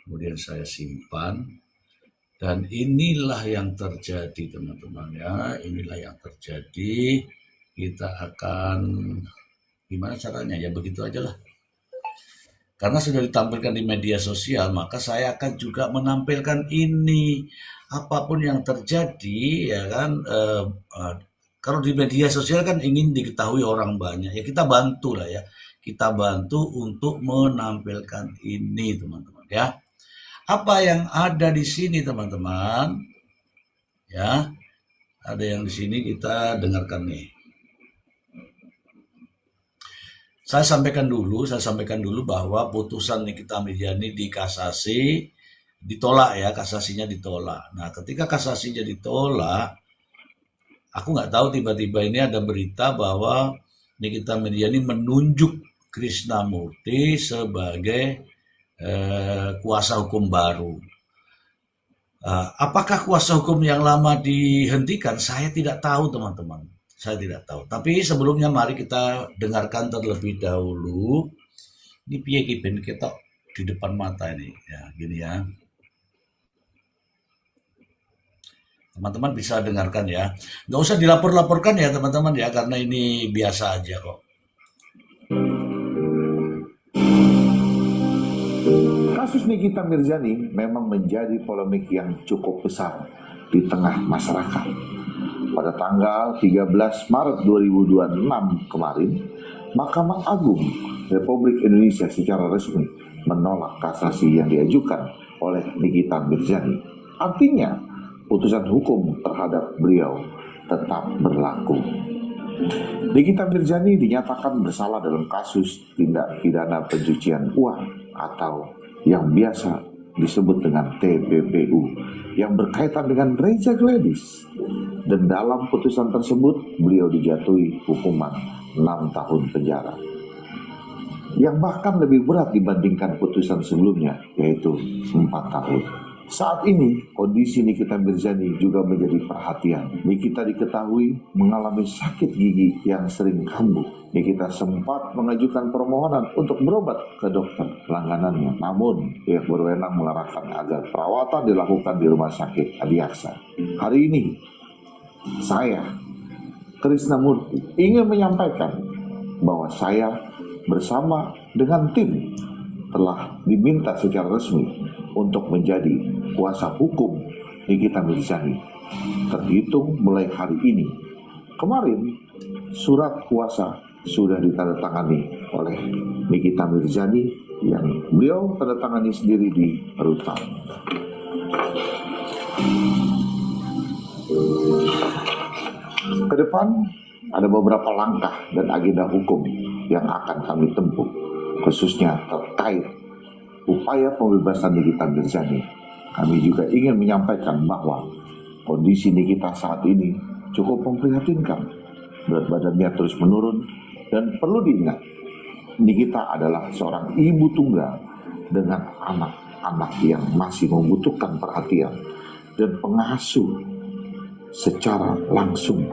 kemudian saya simpan, dan inilah yang terjadi teman-teman ya, inilah yang terjadi. Kita akan gimana caranya ya, begitu aja lah. Karena sudah ditampilkan di media sosial, maka saya akan juga menampilkan ini. Apapun yang terjadi, ya kan, kalau di media sosial kan ingin diketahui orang banyak, ya kita bantu lah ya. Kita bantu untuk menampilkan ini, teman-teman ya. Apa yang ada di sini, teman-teman? Ya, ada yang di sini kita dengarkan nih. Saya sampaikan dulu bahwa putusan Nikita Mirzani di kasasi ditolak ya, kasasinya ditolak. Nah, ketika kasasinya ditolak, aku nggak tahu tiba-tiba ini ada berita bahwa Nikita Mirzani menunjuk Krisnamurti sebagai kuasa hukum baru. Apakah kuasa hukum yang lama dihentikan? Saya tidak tahu, teman-teman. Saya tidak tahu. Tapi sebelumnya mari kita dengarkan terlebih dahulu. Ini piye ki ben ketok di depan mata ini. Ya, gini ya. Teman-teman bisa dengarkan ya. Nggak usah dilapor-laporkan ya teman-teman ya, karena ini biasa aja kok. Kasus Nikita Mirzani memang menjadi polemik yang cukup besar di tengah masyarakat. Pada tanggal 13 Maret 2026 kemarin, Mahkamah Agung Republik Indonesia secara resmi menolak kasasi yang diajukan oleh Nikita Mirzani. Artinya, putusan hukum terhadap beliau tetap berlaku. Nikita Mirzani dinyatakan bersalah dalam kasus tindak pidana pencucian uang atau yang biasa disebut dengan TPPU yang berkaitan dengan Reza Gladys. Dan dalam putusan tersebut beliau dijatuhi hukuman 6 tahun penjara, yang bahkan lebih berat dibandingkan putusan sebelumnya, yaitu 4 tahun. Saat ini, kondisi Nikita Mirzani juga menjadi perhatian. Nikita diketahui mengalami sakit gigi yang sering kambuh. Nikita sempat mengajukan permohonan untuk berobat ke dokter langganannya. Namun, pihak berwenang mengarahkan agar perawatan dilakukan di Rumah Sakit Adiaksa. Hari ini, saya, Krisnamurti, ingin menyampaikan bahwa saya bersama dengan tim telah diminta secara resmi untuk menjadi kuasa hukum Nikita Mirzani. Terhitung mulai hari ini. Kemarin surat kuasa sudah ditandatangani oleh Nikita Mirzani yang beliau tandatangani sendiri di Rutan. Ke depan ada beberapa langkah dan agenda hukum yang akan kami tempuh, khususnya terkait upaya pembebasan Nikita Mirzani. Kami juga ingin menyampaikan bahwa kondisi Nikita saat ini cukup memprihatinkan. Berat badannya terus menurun dan perlu diingat, Nikita adalah seorang ibu tunggal dengan anak-anak yang masih membutuhkan perhatian dan pengasuh secara langsung.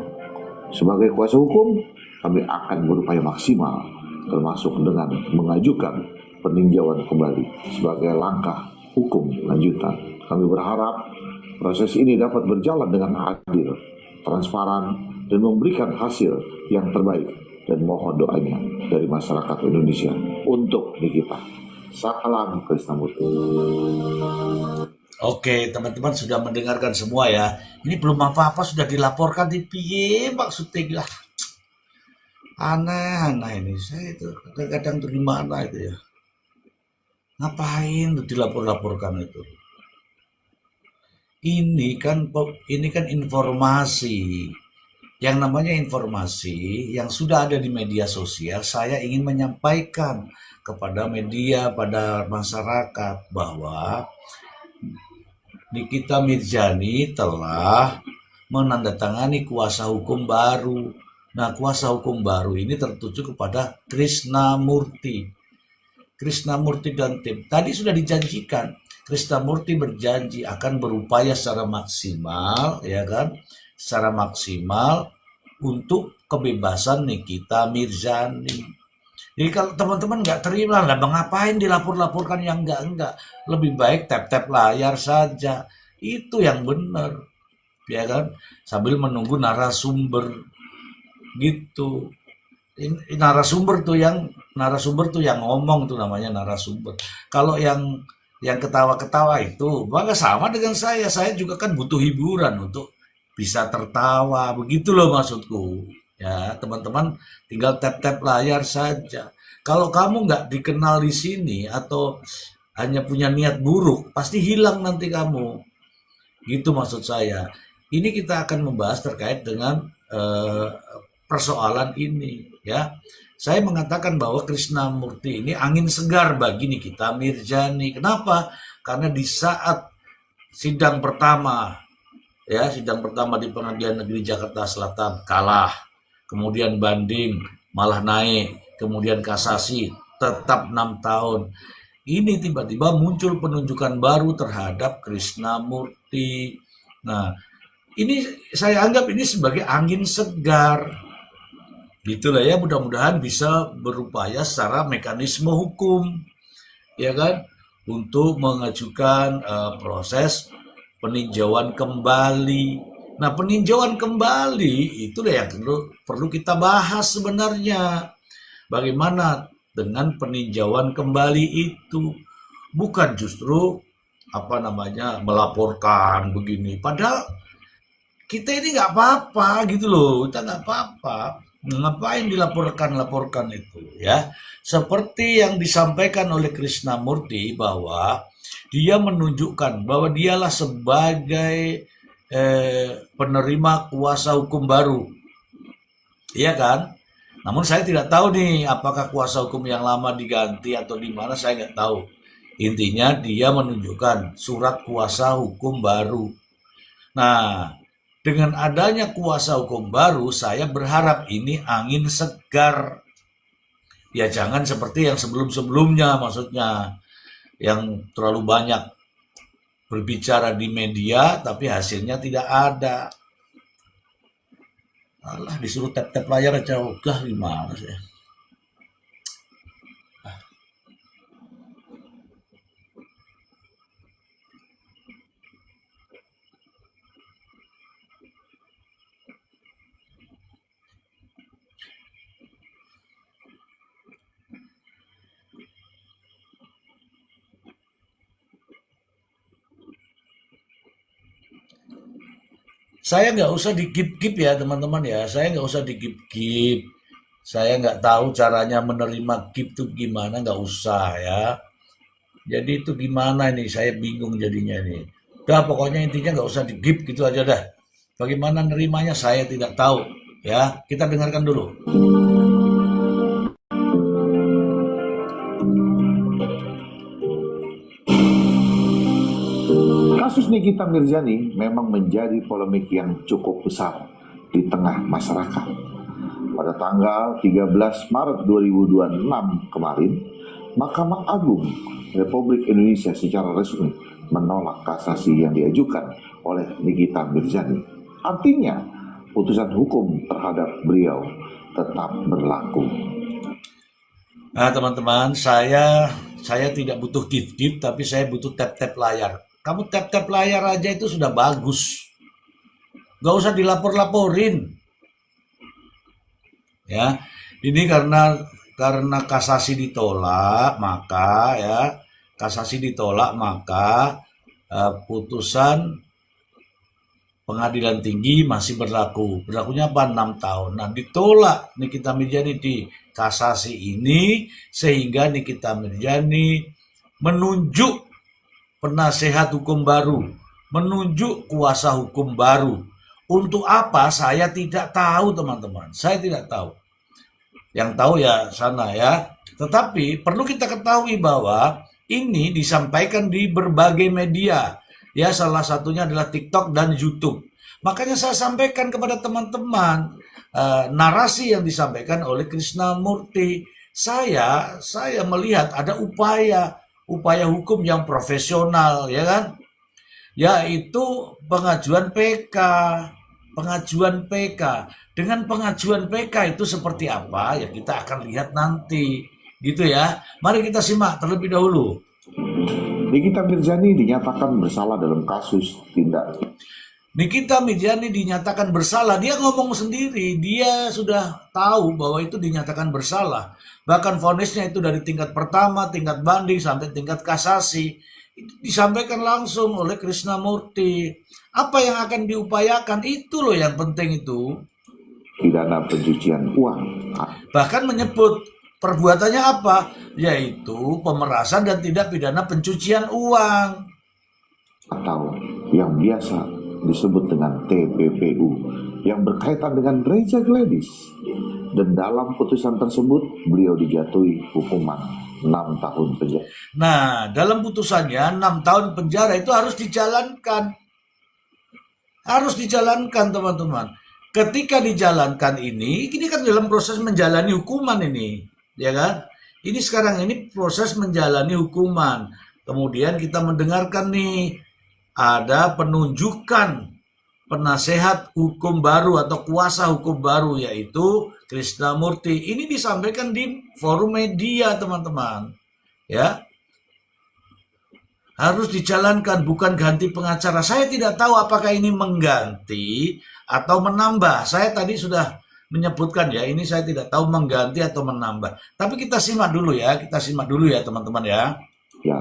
Sebagai kuasa hukum, kami akan berupaya maksimal, termasuk dengan mengajukan peninjauan kembali sebagai langkah hukum lanjutan. Kami berharap proses ini dapat berjalan dengan adil, transparan, dan memberikan hasil yang terbaik, dan mohon doanya dari masyarakat Indonesia untuk Nikita. Salam Krisnamurti. Oke, teman-teman sudah mendengarkan semua ya. Ini belum apa-apa sudah dilaporkan di piye maksudnya lah. Aneh-aneh ini. Saya itu kadang-kadang tuh gimana itu ya. Ngapain tuh dilapor-laporkan itu? Ini kan informasi. Yang namanya informasi yang sudah ada di media sosial, saya ingin menyampaikan kepada media, pada masyarakat bahwa Nikita Mirzani telah menandatangani kuasa hukum baru. Nah, kuasa hukum baru ini tertuju kepada Krisnamurti. Krisnamurti dan tim. Tadi sudah dijanjikan. Krisnamurti berjanji akan berupaya secara maksimal, ya kan? Secara maksimal untuk kebebasan Nikita Mirzani. Jadi kalau teman-teman nggak terima lah, ngapain dilapor-laporkan yang enggak, lebih baik tap-tap layar saja, itu yang benar, ya kan? Sambil menunggu narasumber gitu. Narasumber tuh yang ngomong tuh namanya narasumber. Kalau yang ketawa-ketawa itu maka sama dengan saya juga kan butuh hiburan untuk bisa tertawa, begitu loh maksudku. Ya, teman-teman tinggal tap-tap layar saja. Kalau kamu nggak dikenal di sini atau hanya punya niat buruk, pasti hilang nanti kamu. Gitu maksud saya. Ini kita akan membahas terkait dengan persoalan ini, ya. Saya mengatakan bahwa Krishnamurti ini angin segar bagi Nikita Mirzani. Kenapa? Karena di saat sidang pertama, ya, sidang pertama di Pengadilan Negeri Jakarta Selatan kalah, kemudian banding malah naik, kemudian kasasi tetap 6 tahun. Ini tiba-tiba muncul penunjukan baru terhadap Krishnamurti. Nah, ini saya anggap ini sebagai angin segar. Gitulah ya, mudah-mudahan bisa berupaya secara mekanisme hukum, ya kan, untuk mengajukan proses peninjauan kembali. Nah, peninjauan kembali itulah yang perlu kita bahas sebenarnya. Bagaimana dengan peninjauan kembali itu? Bukan justru melaporkan begini. Padahal kita ini nggak apa-apa gitu loh, kita nggak apa-apa. Ngapain dilaporkan itu, ya? Seperti yang disampaikan oleh Krishnamurti bahwa dia menunjukkan bahwa dialah sebagai penerima kuasa hukum baru, iya kan? Namun saya tidak tahu nih apakah kuasa hukum yang lama diganti atau di mana, saya nggak tahu. Intinya dia menunjukkan surat kuasa hukum baru. Nah, dengan adanya kuasa hukum baru, saya berharap ini angin segar. Ya jangan seperti yang sebelum-sebelumnya, maksudnya yang terlalu banyak berbicara di media tapi hasilnya tidak ada. Alah, disuruh tap-tap layar aja ogah, gimana sih? Saya nggak usah digip-gip ya teman-teman ya, saya nggak usah digip-gip. Saya nggak tahu caranya menerima gip tuh gimana, nggak usah ya. Jadi itu gimana nih, saya bingung jadinya nih. Udah pokoknya intinya nggak usah digip gitu aja dah. Bagaimana nerimanya saya tidak tahu ya. Kita dengarkan dulu. Kasus Nikita Mirzani memang menjadi polemik yang cukup besar di tengah masyarakat. Pada tanggal 13 Maret 2026 kemarin, Mahkamah Agung Republik Indonesia secara resmi menolak kasasi yang diajukan oleh Nikita Mirzani. Artinya, putusan hukum terhadap beliau tetap berlaku. Nah teman-teman, saya tidak butuh gift-gift, tapi saya butuh tap-tap layar. Kamu tap-tap layar aja itu sudah bagus. Gak usah dilapor-laporin. Ya, ini karena kasasi ditolak, maka putusan pengadilan tinggi masih berlaku. Berlakunya apa? 6 tahun. Nah, ditolak Nikita Mirzani di kasasi ini sehingga Nikita Mirzani menunjuk penasehat hukum baru, menunjuk kuasa hukum baru. Untuk apa? Saya tidak tahu, teman-teman. Saya tidak tahu. Yang tahu ya sana ya. Tetapi perlu kita ketahui bahwa ini disampaikan di berbagai media. Ya, salah satunya adalah TikTok dan YouTube. Makanya saya sampaikan kepada teman-teman narasi yang disampaikan oleh Krishnamurti. Saya melihat ada upaya hukum yang profesional, ya kan? Yaitu pengajuan PK Dengan pengajuan PK itu seperti apa ya kita akan lihat nanti, gitu ya. Mari kita simak terlebih dahulu. Nikita Mirzani dinyatakan bersalah dalam kasus tindak. Nikita Mirzani dinyatakan bersalah, dia ngomong sendiri, dia sudah tahu bahwa itu dinyatakan bersalah. Bahkan vonisnya itu dari tingkat pertama, tingkat banding, sampai tingkat kasasi. Itu disampaikan langsung oleh Krishnamurti. Apa yang akan diupayakan, itu loh yang penting itu. Pidana pencucian uang. Bahkan menyebut perbuatannya apa, yaitu pemerasan dan tidak pidana pencucian uang. Atau yang biasa disebut dengan TPPU yang berkaitan dengan Reza Gladys. Dan dalam putusan tersebut beliau dijatuhi hukuman 6 tahun penjara. Nah, dalam putusannya 6 tahun penjara itu harus dijalankan. Harus dijalankan, teman-teman. Ketika dijalankan ini kan dalam proses menjalani hukuman ini, ya kan? Ini sekarang ini proses menjalani hukuman. Kemudian kita mendengarkan nih, ada penunjukan penasehat hukum baru atau kuasa hukum baru, yaitu Krishnamurti. Ini disampaikan di forum media, teman-teman. Ya, harus dijalankan, bukan ganti pengacara. Saya tidak tahu apakah ini mengganti atau menambah. Saya tadi sudah menyebutkan ya, ini saya tidak tahu mengganti atau menambah. Tapi kita simak dulu ya, teman-teman ya. Ya,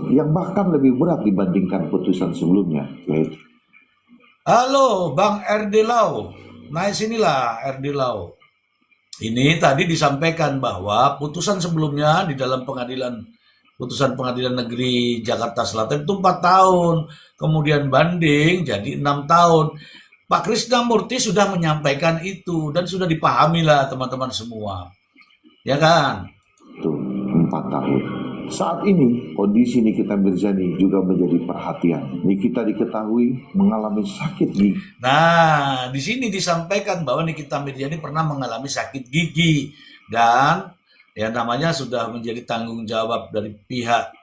yang bahkan lebih berat dibandingkan putusan sebelumnya, yaitu Halo, Bang RD Lau. Naik sinilah RD Lau. Ini tadi disampaikan bahwa putusan sebelumnya di dalam putusan pengadilan negeri Jakarta Selatan itu 4 tahun. Kemudian banding jadi 6 tahun. Pak Krishnamurti sudah menyampaikan itu dan sudah dipahami lah teman-teman semua. Ya kan? itu 4 tahun. Saat ini kondisi Nikita Mirzani juga menjadi perhatian. Nikita diketahui mengalami sakit gigi. Nah, di sini disampaikan bahwa Nikita Mirzani pernah mengalami sakit gigi dan ya namanya sudah menjadi tanggung jawab dari pihak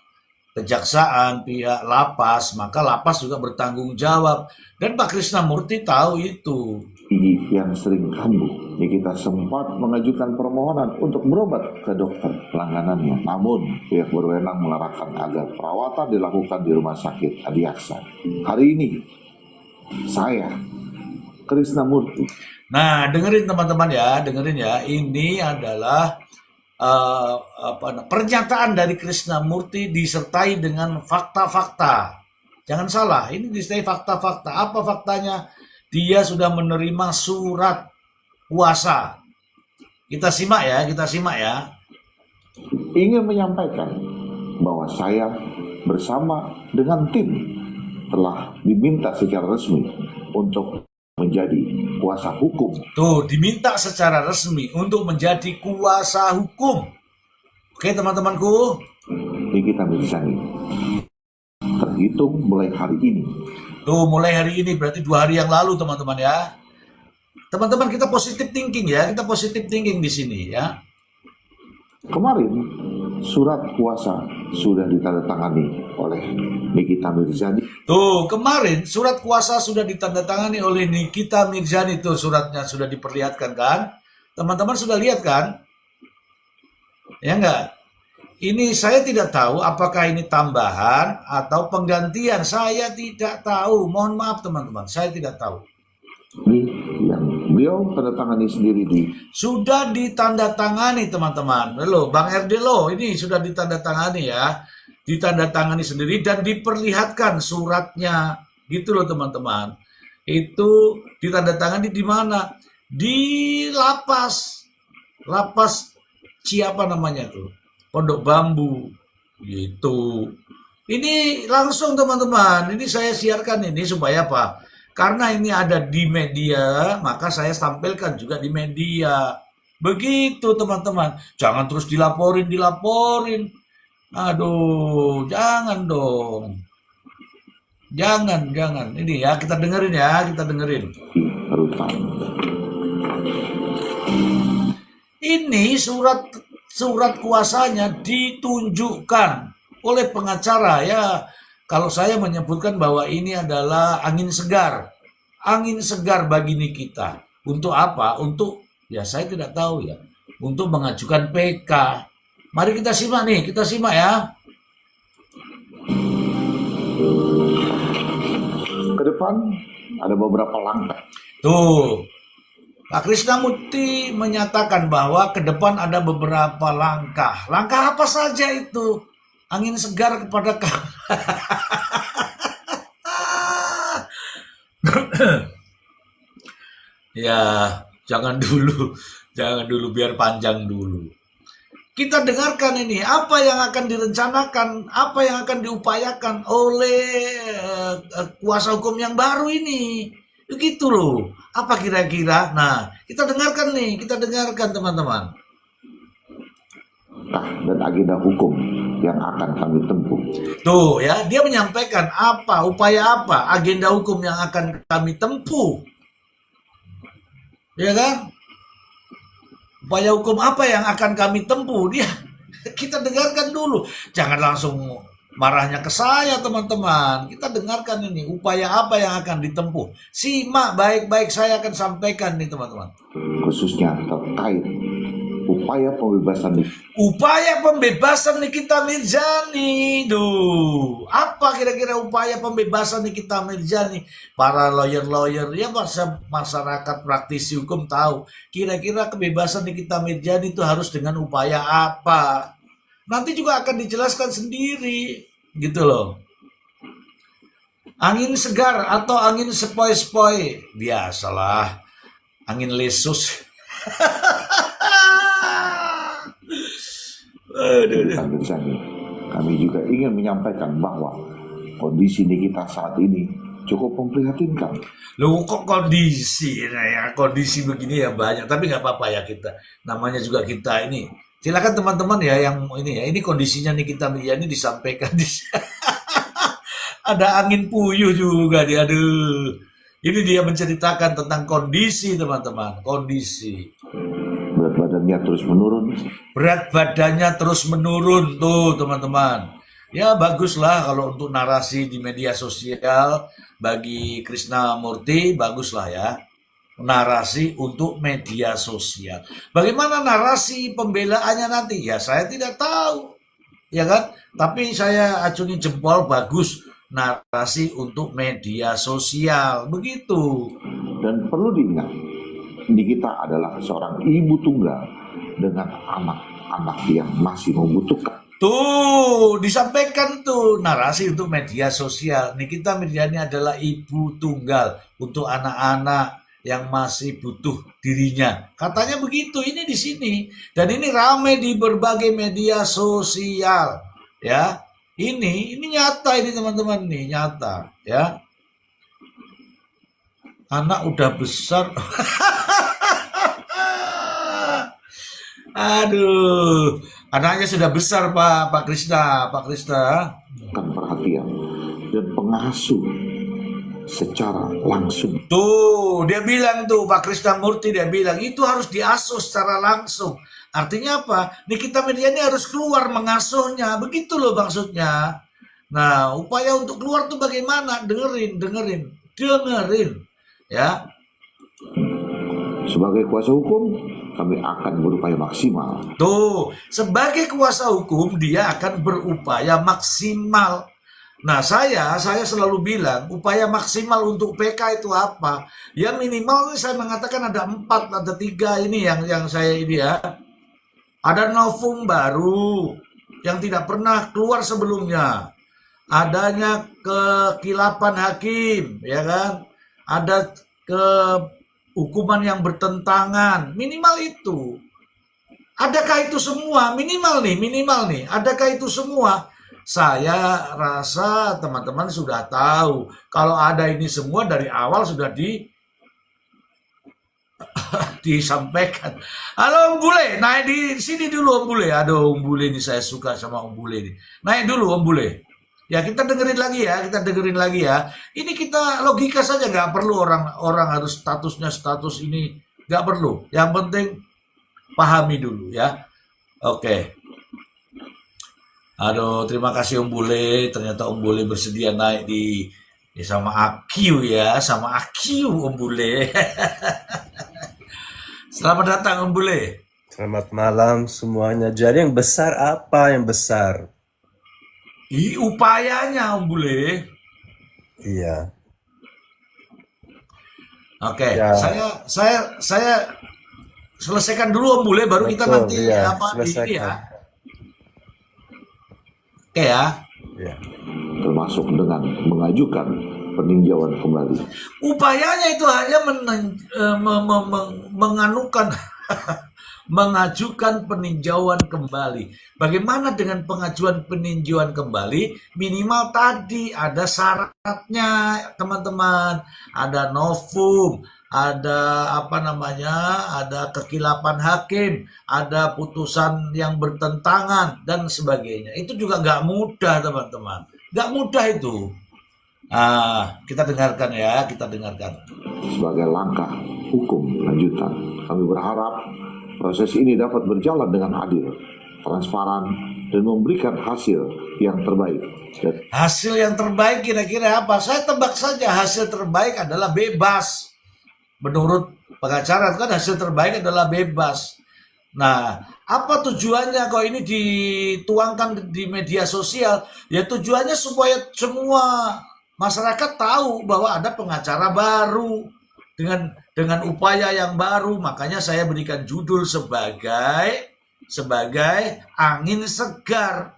kejaksaan, pihak lapas, maka lapas juga bertanggung jawab. Dan Pak Krishnamurti tahu itu. Gigi yang sering kambuh. Nikita sempat mengajukan permohonan untuk berobat ke dokter langganannya. Namun, pihak berwenang melarangkan agar perawatan dilakukan di rumah sakit Adiaksa. Hari ini, saya, Krishnamurti. Nah, dengerin teman-teman ya, dengerin ya. Ini adalah pernyataan dari Krishnamurti disertai dengan fakta-fakta. Jangan salah, ini disertai fakta-fakta. Apa faktanya? Dia sudah menerima surat kuasa. Kita simak ya. Ingin menyampaikan bahwa saya bersama dengan tim telah diminta secara resmi untuk menjadi kuasa hukum. Tuh, diminta secara resmi untuk menjadi kuasa hukum. Oke, teman-temanku. Nikita Mirzani terhitung mulai hari ini. Tuh, mulai hari ini berarti 2 hari yang lalu, teman-teman ya. Teman-teman, kita positive thinking ya. Kita positive thinking di sini ya. Kemarin surat kuasa sudah ditandatangani oleh Nikita Mirzani. Tuh, kemarin surat kuasa sudah ditandatangani oleh Nikita Mirzani. Tuh, suratnya sudah diperlihatkan kan? Teman-teman sudah lihat kan? Ya enggak? Ini saya tidak tahu apakah ini tambahan atau penggantian. Saya tidak tahu. Mohon maaf teman-teman, saya tidak tahu. Ini yang beliau tandatangani sendiri di. Sudah ditandatangani teman-teman. Loh, Bang RD loh, ini sudah ditandatangani ya. Ditandatangani sendiri dan diperlihatkan suratnya. Gitu loh teman-teman. Itu ditandatangani di mana? Di lapas. Lapas siapa namanya tuh? Pondok Bambu gitu. Ini langsung teman-teman, ini saya siarkan ini supaya apa? Karena ini ada di media, maka saya tampilkan juga di media. Begitu teman-teman. Jangan terus dilaporin. Aduh, jangan dong. Jangan. Ini ya, kita dengerin. Rutan. Ini surat kuasanya ditunjukkan oleh pengacara ya. Kalau saya menyebutkan bahwa ini adalah angin segar angin segar bagi Nikita. Untuk apa? Untuk, ya saya tidak tahu ya, untuk mengajukan PK. Mari kita simak nih, kita simak ya. Ke depan ada beberapa langkah. Tuh, Pak Krisnamurti menyatakan bahwa ke depan ada beberapa langkah. Langkah apa saja itu? Angin segar kepada kamu. Ya, jangan dulu biar panjang dulu. Kita dengarkan ini, apa yang akan direncanakan, apa yang akan diupayakan oleh kuasa hukum yang baru ini. Begitu loh. Apa kira-kira? Nah, kita dengarkan nih, kita dengarkan teman-teman. Dan agenda hukum yang akan kami tempuh. Tuh ya, dia menyampaikan apa, upaya apa, agenda hukum yang akan kami tempuh. Ya kan? Upaya hukum apa yang akan kami tempuh? Dia, kita dengarkan dulu. Jangan langsung marahnya ke saya teman-teman. Kita dengarkan ini, upaya apa yang akan ditempuh. Simak baik-baik, saya akan sampaikan nih teman-teman. Khususnya terkait upaya pembebasan Nikita Mirzani. Duh, apa kira-kira upaya pembebasan Nikita Mirzani? Para lawyer-lawyer ya, masyarakat praktisi hukum tahu kira-kira kebebasan Nikita Mirzani itu harus dengan upaya apa. Nanti juga akan dijelaskan sendiri gitu loh. Angin segar atau angin sepoi-sepoi, biasalah, angin lesus. Kami juga ingin menyampaikan bahwa kondisi Nikita saat ini cukup memprihatinkan. Loh kok kondisi, nah ya kondisi begini ya banyak, tapi nggak apa-apa ya, kita namanya juga kita ini. Silakan teman-teman ya yang ini ya, ini kondisinya Nikita Mirzani disampaikan. Ada angin puyuh juga dia, aduh. Ini dia menceritakan tentang kondisi teman-teman, kondisi. Berat badannya terus menurun. Berat badannya terus menurun tuh teman-teman. Ya baguslah kalau untuk narasi di media sosial bagi Krisnamurti, baguslah ya. Narasi untuk media sosial. Bagaimana narasi pembelaannya nanti? Ya saya tidak tahu. Ya kan? Tapi saya acungi jempol, bagus narasi untuk media sosial. Begitu. Dan perlu diingat, Nikita adalah seorang ibu tunggal dengan anak-anak yang masih membutuhkan. Tuh, disampaikan tuh narasi untuk media sosial. Nikita Mirzani adalah ibu tunggal untuk anak-anak yang masih butuh dirinya. Katanya begitu, ini di sini. Dan ini ramai di berbagai media sosial. Ya, ini nyata ini teman-teman nih, nyata. Ya, anak udah besar. Aduh, anaknya sudah besar Pak Krishna. Perhatian dan pengasuh secara langsung. Tuh, dia bilang tuh Pak Krisnamurti, dia bilang itu harus diasuh secara langsung. Artinya apa? Nikita Mirzani harus keluar mengasuhnya. Begitu loh maksudnya. Nah, upaya untuk keluar tuh bagaimana? Dengerin. Ya. Sebagai kuasa hukum, kami akan berupaya maksimal. Tuh, sebagai kuasa hukum dia akan berupaya maksimal. Nah, saya selalu bilang upaya maksimal untuk PK itu apa? Ya minimal saya mengatakan ada 4, ada 3 ini yang saya ini ya. Ada novum baru yang tidak pernah keluar sebelumnya. Adanya kekilapan hakim, ya kan? Ada hukuman yang bertentangan, minimal itu. Adakah itu semua? Minimal nih. Adakah itu semua? Saya rasa teman-teman sudah tahu. Kalau ada ini semua dari awal sudah disampaikan. Halo Om Bule, naik di sini dulu Om Bule. Aduh Om Bule ini saya suka sama Om Bule ini. Naik dulu Om Bule. Ya kita dengerin lagi ya. Ini kita logika saja, nggak perlu orang harus status ini, nggak perlu. Yang penting pahami dulu ya. Oke. Aduh, terima kasih Om Bule. Ternyata Om Bule bersedia naik di Ya sama Akyu ya, sama Akyu Om Bule. Selamat datang Om Bule. Selamat malam semuanya. Jadi yang besar apa yang besar? Upayanya Om Bule. Iya, Oke, ya saya selesaikan dulu Om Bule, baru kita betul. nanti Iya, apa ini selesaikan. ya. Oke ya. Iya, termasuk dengan mengajukan peninjauan kembali. Upayanya itu hanya menganukan mengajukan peninjauan kembali. Bagaimana dengan pengajuan peninjauan kembali? Minimal tadi ada syaratnya, teman-teman. Ada novum, ada apa namanya, ada kekilapan hakim, ada putusan yang bertentangan dan sebagainya. Itu juga nggak mudah, teman-teman. Nggak mudah itu. Kita dengarkan ya, kita dengarkan. Sebagai langkah hukum lanjutan, kami berharap proses ini dapat berjalan dengan adil, transparan, dan memberikan hasil yang terbaik. Hasil yang terbaik kira-kira apa? Saya tebak saja hasil terbaik adalah bebas. Menurut pengacara kan hasil terbaik adalah bebas. Nah, apa tujuannya kalau ini dituangkan di media sosial? Ya tujuannya supaya semua masyarakat tahu bahwa ada pengacara baru dengan upaya yang baru. Makanya saya berikan judul sebagai angin segar.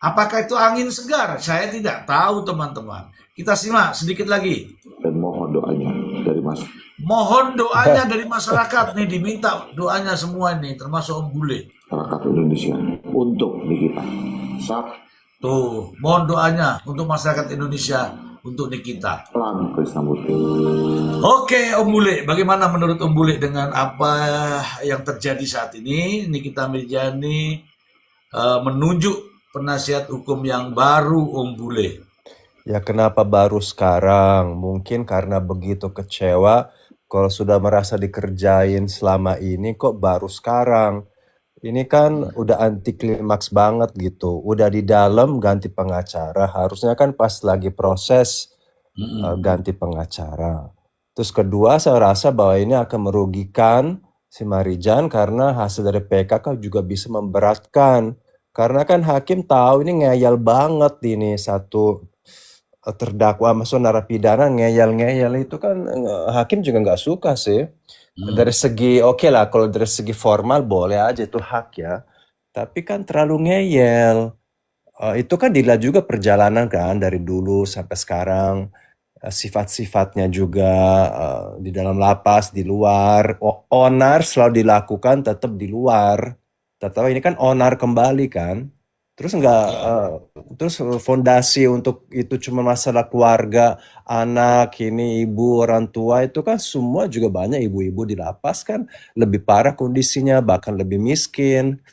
Apakah itu angin segar? Saya tidak tahu, teman-teman. Kita simak sedikit lagi. Dan mohon doanya dari Mohon doanya dari masyarakat nih, diminta doanya semua nih, termasuk Om Bule. masyarakat Indonesia untuk Nikita. Tuh, mohon doanya untuk masyarakat Indonesia, untuk Nikita. Pelan Krisnamurti. Oke, Om Bule, bagaimana menurut Om Bule dengan apa yang terjadi saat ini? Nikita Mirzani menunjuk penasihat hukum yang baru, Om Bule. ya kenapa baru sekarang? Mungkin karena begitu kecewa kalau sudah merasa dikerjain selama ini kok baru sekarang. Ini kan udah anti klimaks banget gitu. Udah di dalam ganti pengacara, harusnya kan pas lagi proses ganti pengacara. Terus kedua, saya rasa bahwa ini akan merugikan si Marijan karena hasil dari PK kan juga bisa memberatkan. Karena kan hakim tahu ini ngeyel banget ini satu terdakwa masuk narapidana ngeyel-ngeyel itu kan hakim juga nggak suka sih. Dari segi oke lah kalau dari segi formal boleh aja itu hak ya. Tapi kan terlalu ngeyel. Itu kan dilihat juga perjalanan kan dari dulu sampai sekarang. Sifat-sifatnya juga di dalam lapas, di luar. Onar selalu dilakukan tetap di luar. Tetap ini kan onar kembali kan. Terus nggak, terus fondasi untuk itu cuma masalah keluarga, anak, ini ibu, orang tua itu kan semua juga banyak ibu-ibu di lapas kan lebih parah kondisinya, bahkan lebih miskin.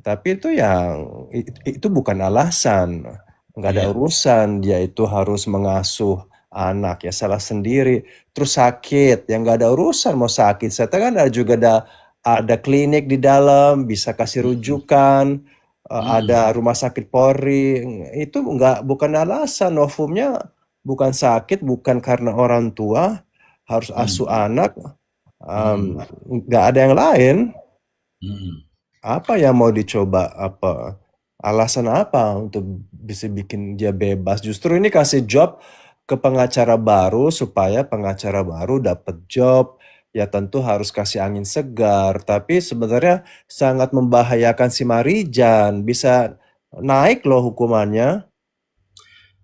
Tapi itu yang itu bukan alasan. Nggak ada Iya. urusan dia itu harus mengasuh anak ya salah sendiri. Terus sakit, yang nggak ada urusan mau sakit. Saya kan ada juga ada klinik di dalam, bisa kasih rujukan, ada rumah sakit Polri. Itu bukan alasan. Novumnya bukan sakit, bukan karena orang tua harus asuh anak. Nggak ada yang lain. Apa yang mau dicoba? Apa alasan apa untuk bisa bikin dia bebas? Justru ini kasih job ke pengacara baru supaya pengacara baru dapat job. Ya tentu harus kasih angin segar, tapi sebenarnya sangat membahayakan si Marijan. Bisa naik loh hukumannya.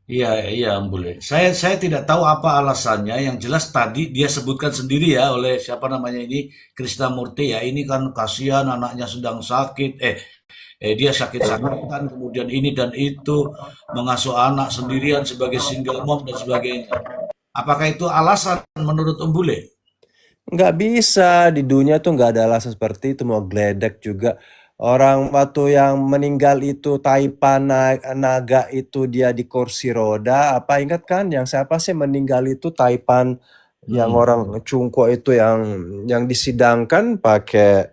Iya, iya, Om Bule. Saya tidak tahu apa alasannya. Yang jelas tadi dia sebutkan sendiri ya oleh siapa namanya ini Krisnamurti ya. Ini kan kasihan anaknya sedang sakit. Dia sakit-sakitan, kemudian ini dan itu mengasuh anak sendirian sebagai single mom dan sebagainya. Apakah itu alasan menurut Om Bule? Nggak bisa, di dunia tuh nggak ada alasan seperti itu, mau geledek juga. Orang waktu yang meninggal itu Taipan Naga itu dia di kursi roda, apa ingat kan yang siapa sih meninggal itu Taipan yang orang Cungko itu yang disidangkan pakai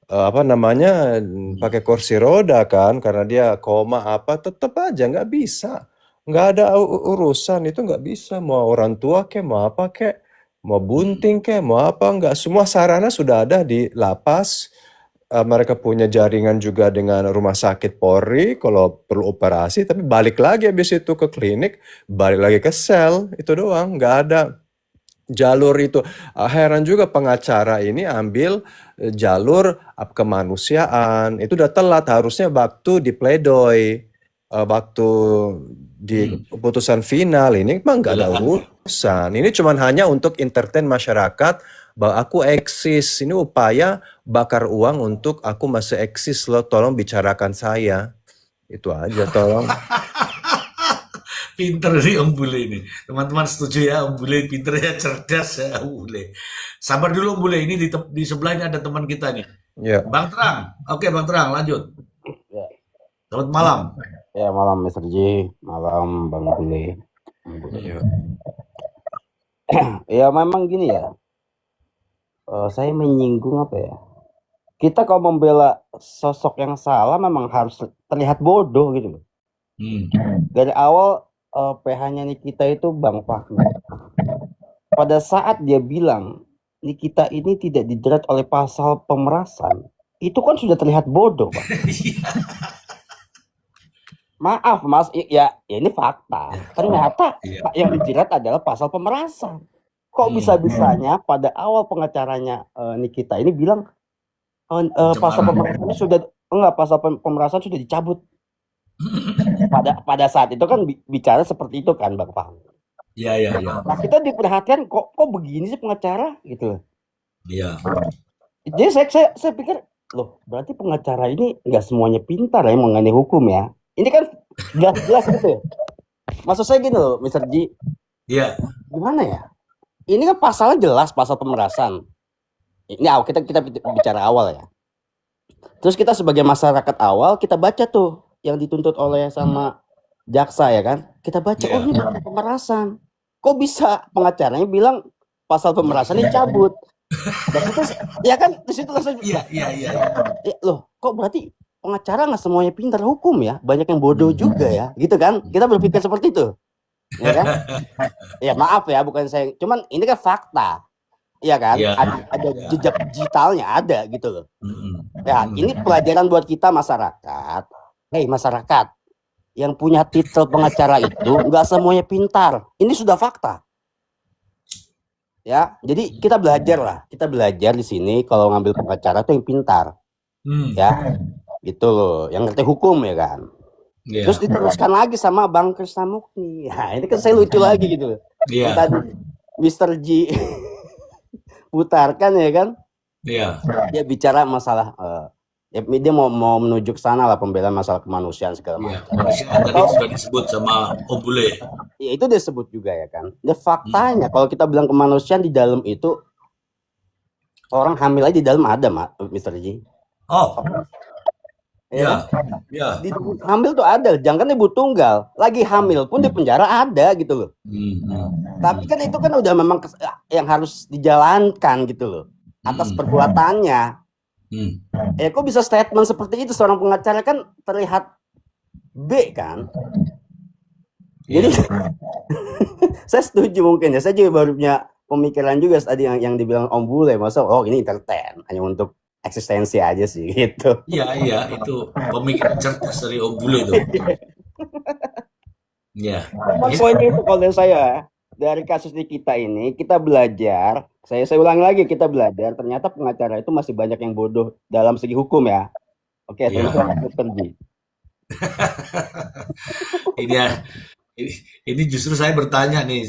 apa namanya pakai kursi roda kan karena dia koma apa tetap aja nggak bisa. nggak ada urusan itu, nggak bisa. Mau orang tua kek, mau apa kek, mau bunting kek, mau apa, nggak. Semua sarana sudah ada di lapas. Mereka punya jaringan juga dengan rumah sakit Polri kalau perlu operasi, tapi balik lagi habis itu ke klinik, balik lagi ke sel, itu doang, nggak ada jalur itu. Heran juga pengacara ini ambil jalur kemanusiaan. Itu udah telat, harusnya waktu di pledoi, waktu di Hmm. keputusan final ini emang nggak ada Adalah urusan. Ini cuman hanya untuk entertain masyarakat bahwa aku eksis. Ini upaya bakar uang untuk aku masih eksis loh. Tolong bicarakan saya. Itu aja, tolong. pinter nih Om Bule ini. Teman-teman setuju ya Om Bule pinter ya, cerdas ya Om Bule. Sabar dulu Om Bule, ini di sebelahnya ada teman kita nih. Ya. Bang Terang. Oke Bang Terang, lanjut. Ya, Selamat malam. ya malam Mr. J, malam Bang Bule. Ya. Ya memang gini ya, saya menyinggung apa ya? Kita kalau membela sosok yang salah memang harus terlihat bodoh gitu loh. Hmm. Dari awal PH-nya Nikita itu Bang Fahmi. Pada saat dia bilang Nikita ini tidak dijerat oleh pasal pemerasan, itu kan sudah terlihat bodoh, Pak. Maaf Mas, ya ini fakta. Ternyata Iya. yang dijerat adalah pasal pemerasan. Kok Hmm. bisa-bisanya pada awal pengacaranya Nikita ini bilang pasal pemerasan sudah pasal pemerasan sudah dicabut. Pada saat itu kan bicara seperti itu kan Bang Fahmi. Iya. Nah kita diperhatikan kok begini sih pengacara gitu. Iya. Jadi saya pikir loh berarti pengacara ini nggak semuanya pintar ya mengenai hukum ya. Ini kan jelas-jelas gitu ya. Maksud saya gini loh Mr. G. Iya. Gimana ya? Ini kan pasalnya jelas pasal pemerasan. Ini awal kita bicara awal ya. Terus kita sebagai masyarakat awal kita baca tuh yang dituntut oleh sama jaksa ya kan. Kita baca Iya. ini pasal pemerasan. Kok bisa pengacaranya bilang pasal pemerasan dicabut? Dan itu ya kan di situ langsung Iya. ya, loh kok berarti pengacara nggak semuanya pintar hukum ya, banyak yang bodoh juga ya, gitu kan? Kita berpikir seperti itu, ya kan? Ya maaf ya, bukan saya, cuman ini kan fakta, ya kan? Iya. Ada jejak digitalnya ada gitu loh. Hmm. Ya ini pelajaran buat kita masyarakat. Hei masyarakat, yang punya titel pengacara itu nggak semuanya pintar. Ini sudah fakta. Ya, jadi kita belajar di sini kalau ngambil pengacara tuh yang pintar, Hmm. ya. Gitu loh, yang ngerti hukum ya kan. Iya. Terus diteruskan lagi sama Bang Krisnamukti. Nah, ini kan saya lucu lagi gitu loh. Iya. Yang tadi Mr. G putarkan ya kan. Iya. Dia bicara masalah ya, dia mau menuju ke sana lah pembelaan masalah kemanusiaan segala Iya. macam. Manusia tadi sudah disebut sama Om Bule. Ya itu disebut juga ya kan. Ya faktanya kalau kita bilang kemanusiaan di dalam itu orang hamil aja di dalam ada, Mr. G. Oh. Ya. Iya. Di hamil tuh ada, jangan ibu tunggal. Lagi hamil pun di penjara ada gitu loh. Tapi kan itu kan udah memang yang harus dijalankan gitu loh. Atas perbuatannya. Kok bisa statement seperti itu seorang pengacara kan terlihat B kan? Jadi saya setuju mungkin ya. Saya juga baru punya pemikiran juga tadi yang dibilang Om Bule. Masa ini entertain hanya untuk eksistensi aja sih gitu. Iya itu pemikiran cerdas dari Om Bule itu. Iya. Poinnya itu kalau saya dari kasus Nikita ini kita belajar. Saya ulangi lagi, kita belajar ternyata pengacara itu masih banyak yang bodoh dalam segi hukum ya. Oke, terima kasih. Ini justru saya bertanya nih,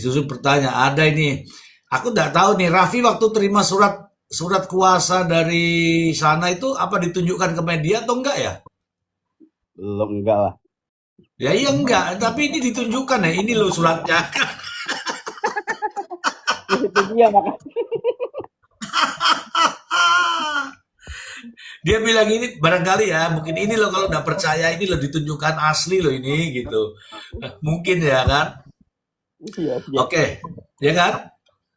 ada ini. Aku nggak tahu nih, Raffi waktu terima surat kuasa dari sana itu apa ditunjukkan ke media atau enggak ya? Belum, enggak lah. Ya iya enggak, tapi ini ditunjukkan ya, ini loh suratnya. Itu dia makanya. Dia bilang ini barangkali ya, mungkin ini loh kalau nggak percaya ini loh ditunjukkan asli loh ini gitu. Mungkin ya kan? Iya. Oke, ya kan?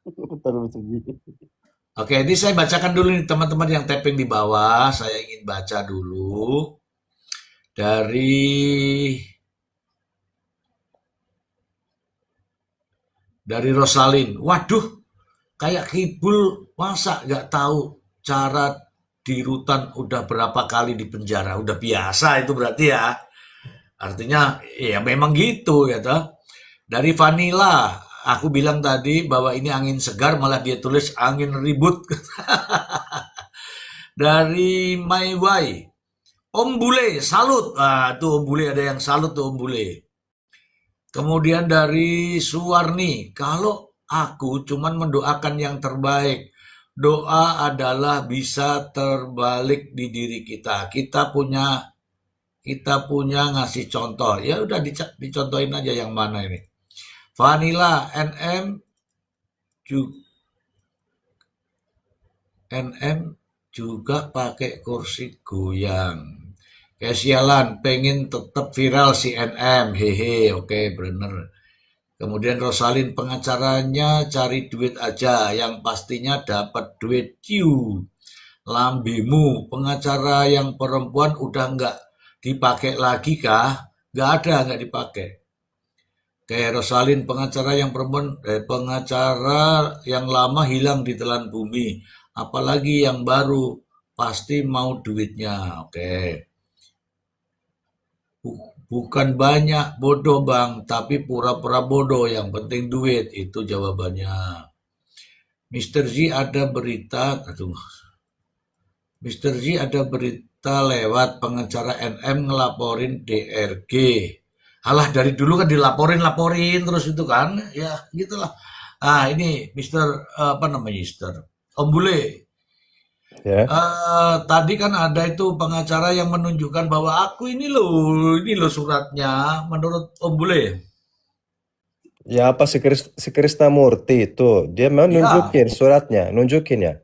Betul. Oke, ini saya bacakan dulu nih teman-teman yang tapping di bawah. Saya ingin baca dulu dari dari Rosalin. Waduh, kayak kibul, masa nggak tahu cara di rutan udah berapa kali di penjara, udah biasa itu berarti ya. Artinya ya memang gitu ya toh. Dari Vanilla, aku bilang tadi bahwa ini angin segar, malah dia tulis angin ribut. Dari My Way, Om Bule, salut. Ah, tuh Om Bule, ada yang salut tuh Om Bule. Kemudian dari Suwarni, kalau aku cuman mendoakan yang terbaik. Doa adalah bisa terbalik di diri kita. Kita punya ngasih contoh. Ya udah dicontohin aja yang mana ini. Vanilla NM juga pakai kursi goyang. Kayak sialan, pengen tetap viral si NM. Hehe, oke, bener. Kemudian Rosalin, pengacaranya cari duit aja, yang pastinya dapat duit. Lambimu, pengacara yang perempuan udah nggak dipakai lagi kah? Nggak dipakai. Kayak Rosalin, pengacara yang perempuan, pengacara yang lama hilang di telan bumi. Apalagi yang baru, pasti mau duitnya. Oke. Bukan banyak bodoh bang, tapi pura-pura bodoh, yang penting duit, itu jawabannya. Mr. Z ada berita, Mr. Z ada berita lewat pengacara NM ngelaporin DRG. Alah, dari dulu kan dilaporin terus itu kan, ya gitulah. Ah, ini Mister Om Bule. Ya. Tadi kan ada itu pengacara yang menunjukkan bahwa aku ini loh suratnya, menurut Om Bule. Ya apa si Krisnamurti itu? Dia mau Ya, nunjukin suratnya, nunjukin ya.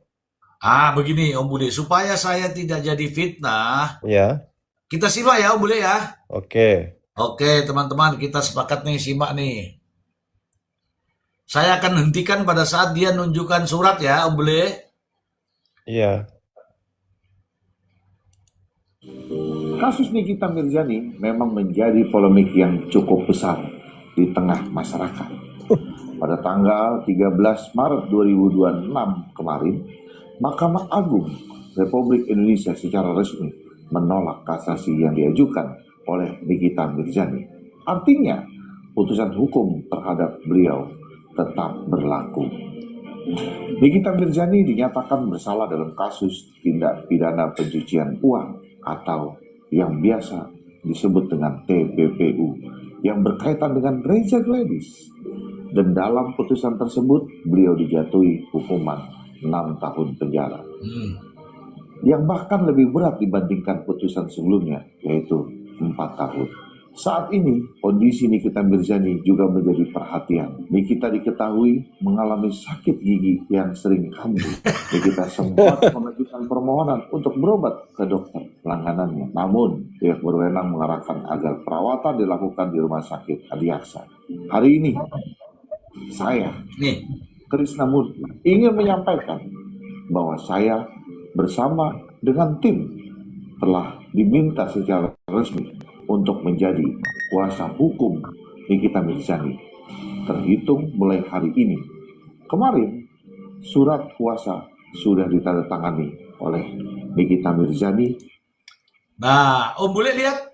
begini Om Bule, supaya saya tidak jadi fitnah, Ya, kita simak ya Om Bule ya. oke. Oke teman-teman, kita sepakat nih, simak nih. Saya akan hentikan pada saat dia nunjukkan surat ya Om Bule. Iya. Kasus Nikita Mirzani memang menjadi polemik yang cukup besar di tengah masyarakat. Pada tanggal 13 Maret 2026 kemarin, Mahkamah Agung Republik Indonesia secara resmi menolak kasasi yang diajukan oleh Nikita Mirzani. Artinya, putusan hukum terhadap beliau tetap berlaku. Nikita Mirzani dinyatakan bersalah dalam kasus tindak pidana pencucian uang atau yang biasa disebut dengan TPPU yang berkaitan dengan Reza Gladys. Dan dalam putusan tersebut beliau dijatuhi hukuman 6 tahun penjara. Yang bahkan lebih berat dibandingkan putusan sebelumnya, yaitu 4 tahun. Saat ini, kondisi Nikita Mirzani juga menjadi perhatian. Nikita diketahui mengalami sakit gigi yang sering kambuh. Nikita sempat mengajukan permohonan untuk berobat ke dokter langganannya. Namun, pihak berwenang mengarahkan agar perawatan dilakukan di Rumah Sakit Adiaksa. Hari ini, saya, Krisnamurti, ingin menyampaikan bahwa saya bersama dengan tim telah diminta secara resmi untuk menjadi kuasa hukum Nikita Mirzani terhitung mulai hari ini. Kemarin surat kuasa sudah ditandatangani oleh Nikita Mirzani. Nah, Om Bule lihat.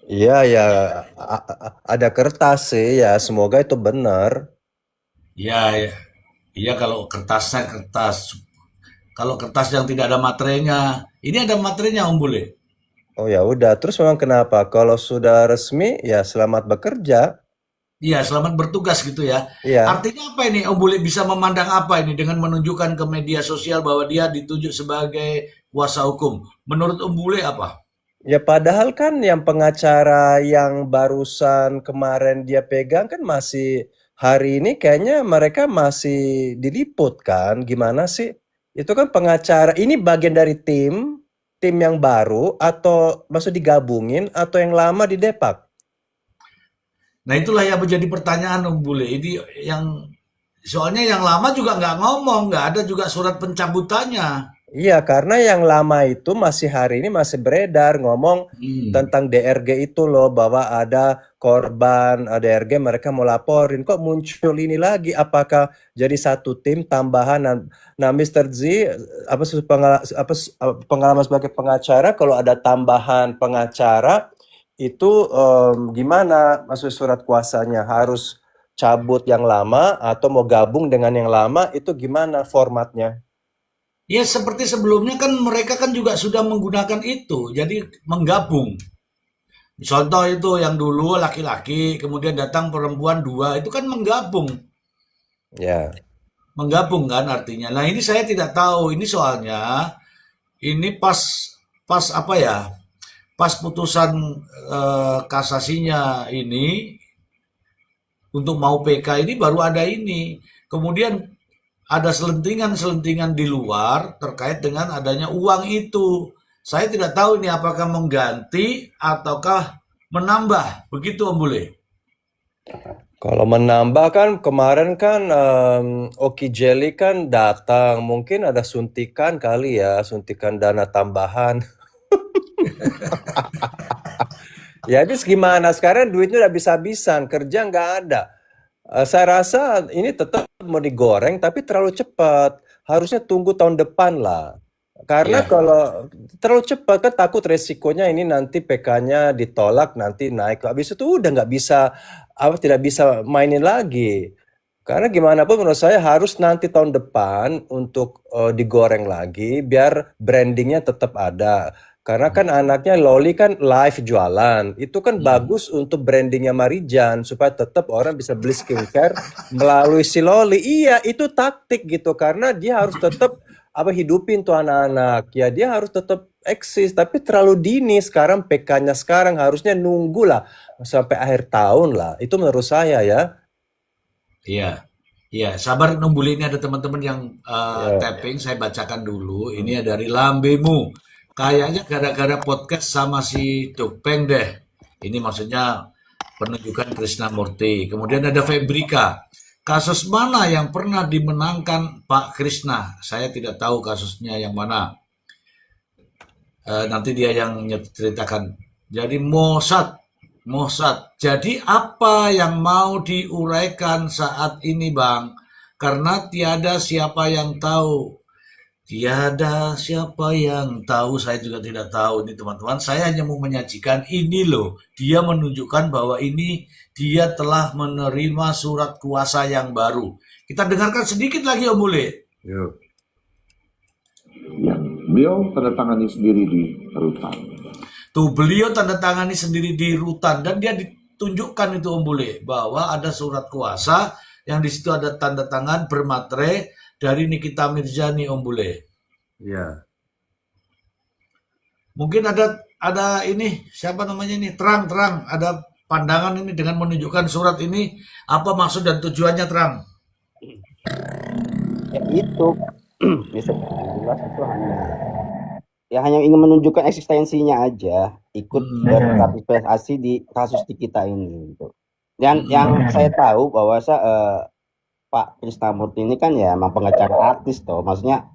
Iya ya, ada kertas sih ya, semoga itu benar. Iya, kalau kertasnya kertas. Kalau kertas yang tidak ada materainya, ini ada materainya Om Bule. Oh ya udah, terus memang kenapa? Kalau sudah resmi ya selamat bekerja. Iya, selamat bertugas gitu ya. Iya. Artinya apa ini? Om Bule bisa memandang apa ini dengan menunjukkan ke media sosial bahwa dia ditunjuk sebagai kuasa hukum? Menurut Om Bule apa? Ya padahal kan yang pengacara yang barusan kemarin dia pegang kan masih hari ini kayaknya mereka masih diliput kan? Gimana sih? Itu kan pengacara, ini bagian dari tim yang baru atau maksud digabungin atau yang lama didepak? Nah itulah yang menjadi pertanyaan Om Bule. Ini soalnya yang lama juga nggak ngomong, nggak ada juga surat pencabutannya. Iya, karena yang lama itu masih hari ini masih beredar ngomong tentang DRG itu loh, bahwa ada korban DRG mereka mau laporin, kok muncul ini lagi? Apakah jadi satu tim tambahan? Nah, Mr. Z, pengalaman sebagai pengacara, kalau ada tambahan pengacara itu gimana? Maksud surat kuasanya harus cabut yang lama atau mau gabung dengan yang lama, itu gimana formatnya? Ya seperti sebelumnya kan mereka kan juga sudah menggunakan itu, jadi menggabung. Contoh itu yang dulu laki-laki, kemudian datang perempuan dua, itu kan menggabung. Ya, Menggabung kan artinya. Nah ini saya tidak tahu, ini soalnya, ini pas apa ya, pas putusan kasasinya ini, untuk mau PK ini baru ada ini. Kemudian ada selentingan-selentingan di luar terkait dengan adanya uang itu. Saya tidak tahu ini apakah mengganti ataukah menambah. Begitu Om Bule. kalau menambah kan kemarin kan Oki Jelly kan datang, mungkin ada suntikan kali ya, suntikan dana tambahan. Ya habis gimana? Sekarang duitnya udah habis-habisan, kerja nggak ada. Saya rasa ini tetap mau digoreng, tapi terlalu cepat. Harusnya tunggu tahun depan lah. Karena Ya, kalau terlalu cepat kan takut resikonya ini nanti PK-nya ditolak, nanti naik. Habis itu udah nggak bisa, tidak bisa mainin lagi. Karena gimana pun menurut saya harus nanti tahun depan untuk digoreng lagi, biar brandingnya tetap ada. Karena kan anaknya Loli kan live jualan, itu kan bagus untuk brandingnya Marijan supaya tetap orang bisa beli skincare melalui si Loli. Iya, itu taktik gitu karena dia harus tetap hidupin tuh anak-anak. Ya dia harus tetap eksis, tapi terlalu dini sekarang PK-nya sekarang harusnya nunggu lah sampai akhir tahun lah. Itu menurut saya ya. iya. Iya, sabar Om Bule, ini ada teman-teman yang Ya. tapping, saya bacakan dulu. Ini dari Lambemu. Kayaknya gara-gara podcast sama si Topeng deh. Ini maksudnya penunjukan Krisnamurti. Kemudian ada Febrika. Kasus mana yang pernah dimenangkan Pak Krisna? Saya tidak tahu kasusnya yang mana. Nanti dia yang ceritakan. Jadi Mossad. Jadi apa yang mau diuraikan saat ini, Bang? Karena tiada siapa yang tahu. Tiada siapa yang tahu, saya juga tidak tahu ini teman-teman. Saya hanya mau menyajikan ini loh. Dia menunjukkan bahwa ini dia telah menerima surat kuasa yang baru. Kita dengarkan sedikit lagi Om Bule. Yuk. yang beliau tanda tangani sendiri di rutan. Tuh beliau tanda tangani sendiri di rutan dan dia ditunjukkan itu Om Bule bahwa ada surat kuasa yang di situ ada tanda tangan bermaterai dari Nikita Mirzani Om Bule. Ya. Mungkin ada ini siapa namanya ini terang ada pandangan ini dengan menunjukkan surat ini apa maksud dan tujuannya terang. Ya itu bisa jelas itu hanya ingin menunjukkan eksistensinya aja, ikut berpartisipasi di kasus di kita ini gitu. Dan yang saya tahu bahwa Pak Krisnamurti ini kan ya emang pengacara artis toh, maksudnya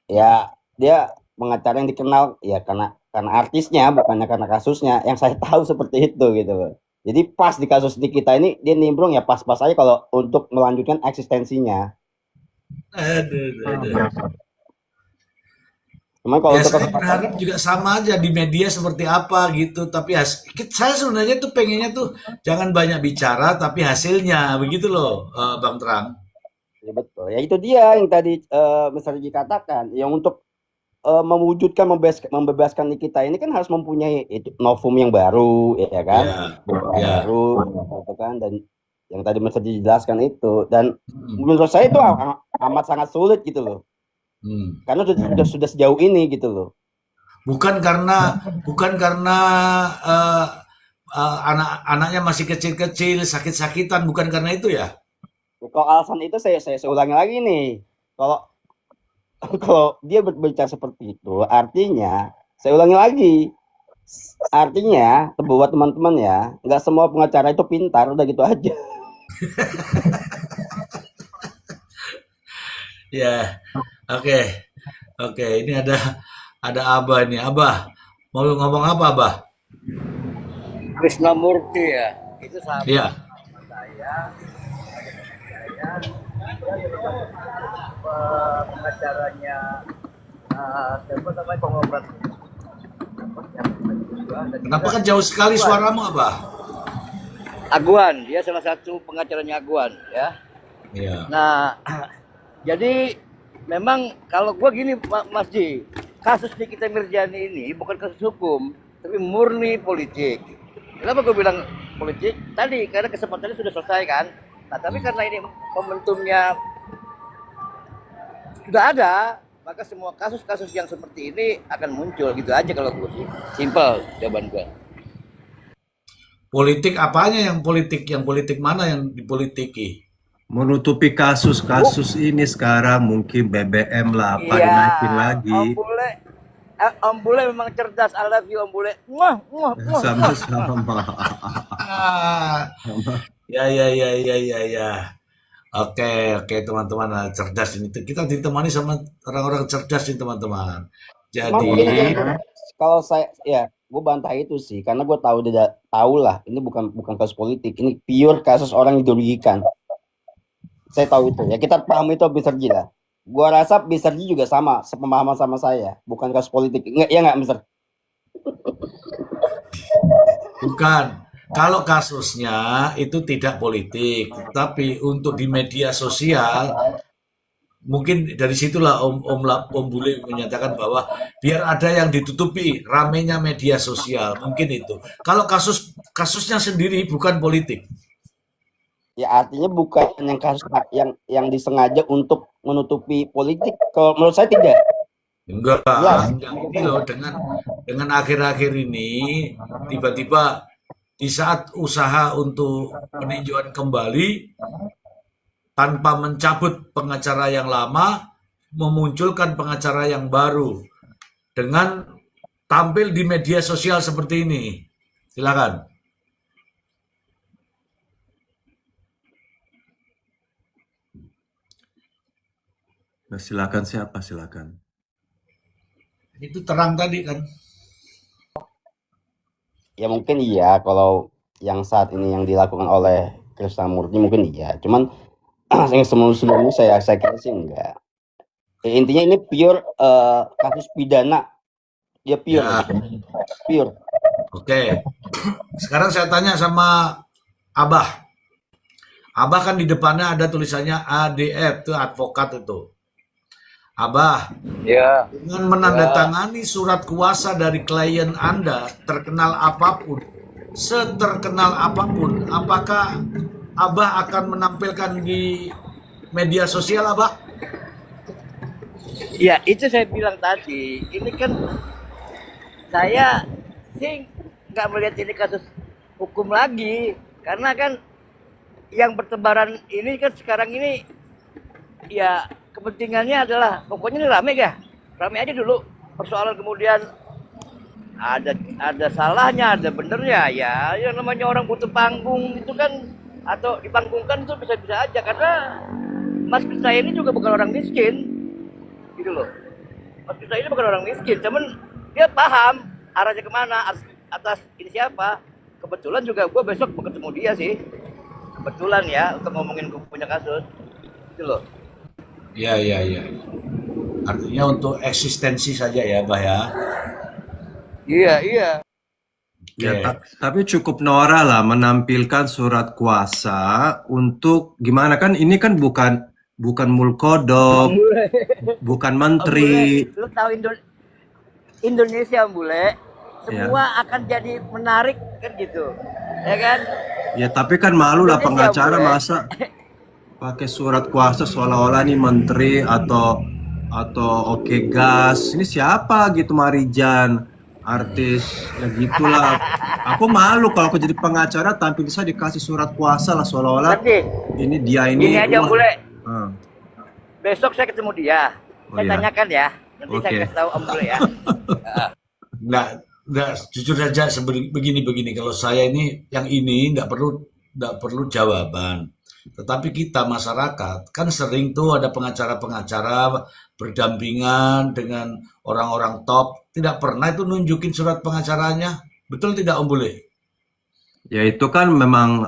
ya dia pengacara yang dikenal ya karena artisnya bukannya karena kasusnya. Yang saya tahu seperti itu gitu loh. Jadi pas di kasus di kita ini dia nimbrung ya pas-pas aja kalau untuk melanjutkan eksistensinya. Aduh. Cuman kalau Ya untuk saya berharap juga sama aja di media seperti apa gitu. Tapi saya sebenarnya tuh pengennya tuh jangan banyak bicara tapi hasilnya begitu loh Bang Terang. ya betul. Ya itu dia yang tadi Mr. Rigi katakan, yang untuk mewujudkan membebaskan kita ini kan harus mempunyai itu novum yang baru ya kan, Ya. baru gitu kan, dan yang tadi Mr. Rigi jelaskan itu, dan menurut saya itu amat sangat sulit gitu loh, karena sudah sejauh ini gitu loh. Bukan karena anak-anaknya masih kecil-kecil sakit-sakitan, bukan karena itu ya. Kalau alasan itu saya ulangi lagi nih, kalau dia berbicara seperti itu, artinya saya ulangi lagi, artinya buat teman-teman ya, nggak semua pengacara itu pintar, udah gitu aja. Ya, oke. Ini ada Abah ini. Abah, mau ngomong apa Abah? Krisnamurti ya, itu sahabat Iya. saya. Pengacaranya siapa namanya pengobrat. Kenapa kan jauh sekali suaramu, Abah? Aguan, dia salah satu pengacaranya Aguan ya. Iya. Nah, jadi memang kalau gua gini Mas Ji, kasus Nikita Mirzani ini bukan kasus hukum, tapi murni politik. Kenapa gue bilang politik? Tadi karena kesempatannya sudah selesai kan. Nah, tapi karena ini momentumnya sudah ada, maka semua kasus-kasus yang seperti ini akan muncul gitu aja kalau gue sih. Simple jawaban gue. Politik apanya yang politik? Yang politik mana yang dipolitiki? Menutupi kasus-kasus ini sekarang mungkin BBM lah apa Iya, dinaikin lagi. Om Bule memang cerdas. I love you Om Bule. Muah. Sama-sama. Ah, ya. Oke, teman-teman. Nah, cerdas ini. Kita ditemani sama orang-orang cerdas nih, teman-teman. Jadi, Kalau saya ya gue bantah itu sih karena gue tahu lah ini bukan kasus politik, ini pure kasus orang yang dirugikan. Saya tahu itu ya, kita paham itu Mr. Ji lah. Gua rasa Mr. Ji juga sama sepemahaman sama saya, bukan kasus politik. Enggak Mr. bukan. Kalau kasusnya itu tidak politik, tapi untuk di media sosial, mungkin dari situlah Om Bule menyatakan bahwa biar ada yang ditutupi ramenya media sosial, mungkin itu. Kalau kasusnya sendiri bukan politik. Ya artinya bukan yang kasus yang disengaja untuk menutupi politik. Kalau menurut saya tidak. Enggak, Ya, ini loh dengan akhir-akhir ini tiba-tiba di saat usaha untuk peninjauan kembali tanpa mencabut pengacara yang lama, memunculkan pengacara yang baru dengan tampil di media sosial seperti ini. Silakan. Nah, silakan siapa silakan. Itu terang tadi kan. ya mungkin iya kalau yang saat ini yang dilakukan oleh Krisnamurti mungkin iya. Cuman yang sebelumnya saya kira sih enggak. Ya, intinya ini pure kasus pidana. Ya pure. Ya, Pure. oke. Sekarang saya tanya sama Abah. Abah kan di depannya ada tulisannya ADF, itu advokat itu. Abah, Ya. dengan menandatangani surat kuasa dari klien Anda, terkenal apapun, seterkenal apapun, apakah Abah akan menampilkan di media sosial, Abah? Ya, itu saya bilang tadi. Ini kan saya sih nggak melihat ini kasus hukum lagi. Karena kan yang bertebaran ini kan sekarang ini ya kepentingannya adalah pokoknya ini rame ya. Rame aja dulu. Persoalan kemudian ada salahnya, ada benernya ya. Yang namanya orang butuh panggung itu kan atau dipanggungkan itu bisa-bisa aja karena Mas Krisna ini juga bukan orang miskin. Gitu loh. Mas Krisna ini bukan orang miskin, cuman dia paham arahnya kemana, atas ini siapa. Kebetulan juga gue besok mau ketemu dia sih. Kebetulan ya untuk ngomongin gue punya kasus. Gitu loh. Ya. Artinya untuk eksistensi saja ya, Bah ya. Iya. Ya, Oke. tapi cukup norak lah menampilkan surat kuasa untuk gimana kan ini kan bukan mulkodok, Bule, bukan Om menteri. Bule, lu tahu Indonesia Om Bule, semua akan jadi menarik kan gitu. Ya kan? Ya tapi kan malu lah Indonesia, pengacara Bule. masa pakai surat kuasa seolah-olah nih menteri atau oke gas. Ini siapa gitu Marijan, artis ya gitulah. Aku malu kalau aku jadi pengacara tampil saya dikasih surat kuasa lah seolah-olah Nanti ini dia ini. ini aja Om wah. Bule. Ah, Besok saya ketemu dia. Oh, Saya iya. tanyakan ya. Nanti saya Oke. kasih tahu Om Bule ya. Nggak, jujur saja begini. Kalau saya ini, yang ini nggak perlu jawaban. Tetapi kita masyarakat kan sering tuh ada pengacara-pengacara berdampingan dengan orang-orang top, tidak pernah itu nunjukin surat pengacaranya. Betul tidak Om Bule? Ya itu kan memang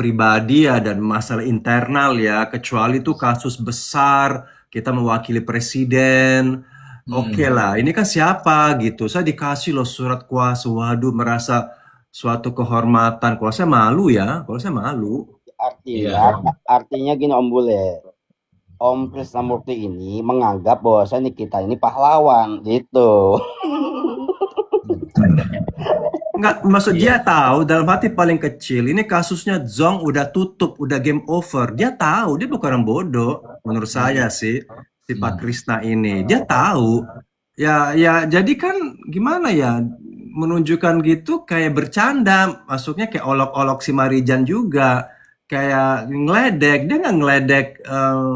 pribadi ya dan masalah internal ya. Kecuali itu kasus besar, kita mewakili presiden. Oke lah, ini kan siapa gitu. Saya dikasih loh surat kuasa. Waduh, merasa suatu kehormatan. Kalau saya malu ya, kalau saya malu. Artinya, artinya gini Om Bule, Om Krisnamurti ini menganggap bahwa kita ini pahlawan gitu. Enggak, maksud dia tahu dalam hati paling kecil. Ini kasusnya Zong udah tutup, udah game over. Dia tahu, dia bukan orang bodoh. Menurut saya sih, si Pak Krisna ini. Dia tahu. Ya, ya, jadi kan gimana ya? Menunjukkan gitu kayak bercanda. Masuknya kayak olok-olok si Marijan juga. Kayak ngeledek. Dia nggak ngeledek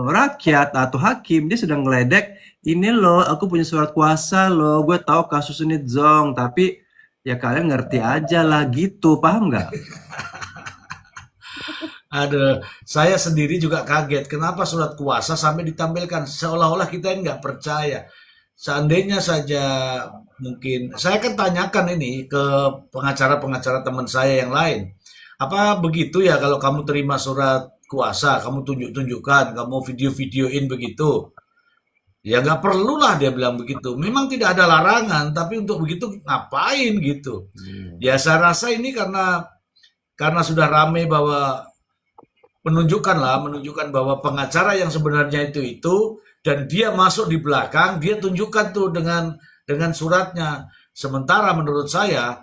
rakyat atau hakim. Dia sedang ngeledek, ini loh, aku punya surat kuasa loh. Gue tahu kasus ini Zong, tapi ya kalian ngerti aja lah gitu, paham nggak? Ada, saya sendiri juga kaget. Kenapa surat kuasa sampai ditampilkan seolah-olah kita yang nggak percaya. Seandainya saja mungkin, saya kan tanyakan ini ke pengacara-pengacara teman saya yang lain. Apa begitu ya kalau kamu terima surat kuasa, kamu tunjuk-tunjukkan, kamu video-videoin begitu? Ya nggak perlulah dia bilang begitu. Memang tidak ada larangan, tapi untuk begitu ngapain gitu? Ya saya rasa ini karena sudah ramai bahwa menunjukkan bahwa pengacara yang sebenarnya itu dan dia masuk di belakang, dia tunjukkan tuh dengan suratnya. Sementara menurut saya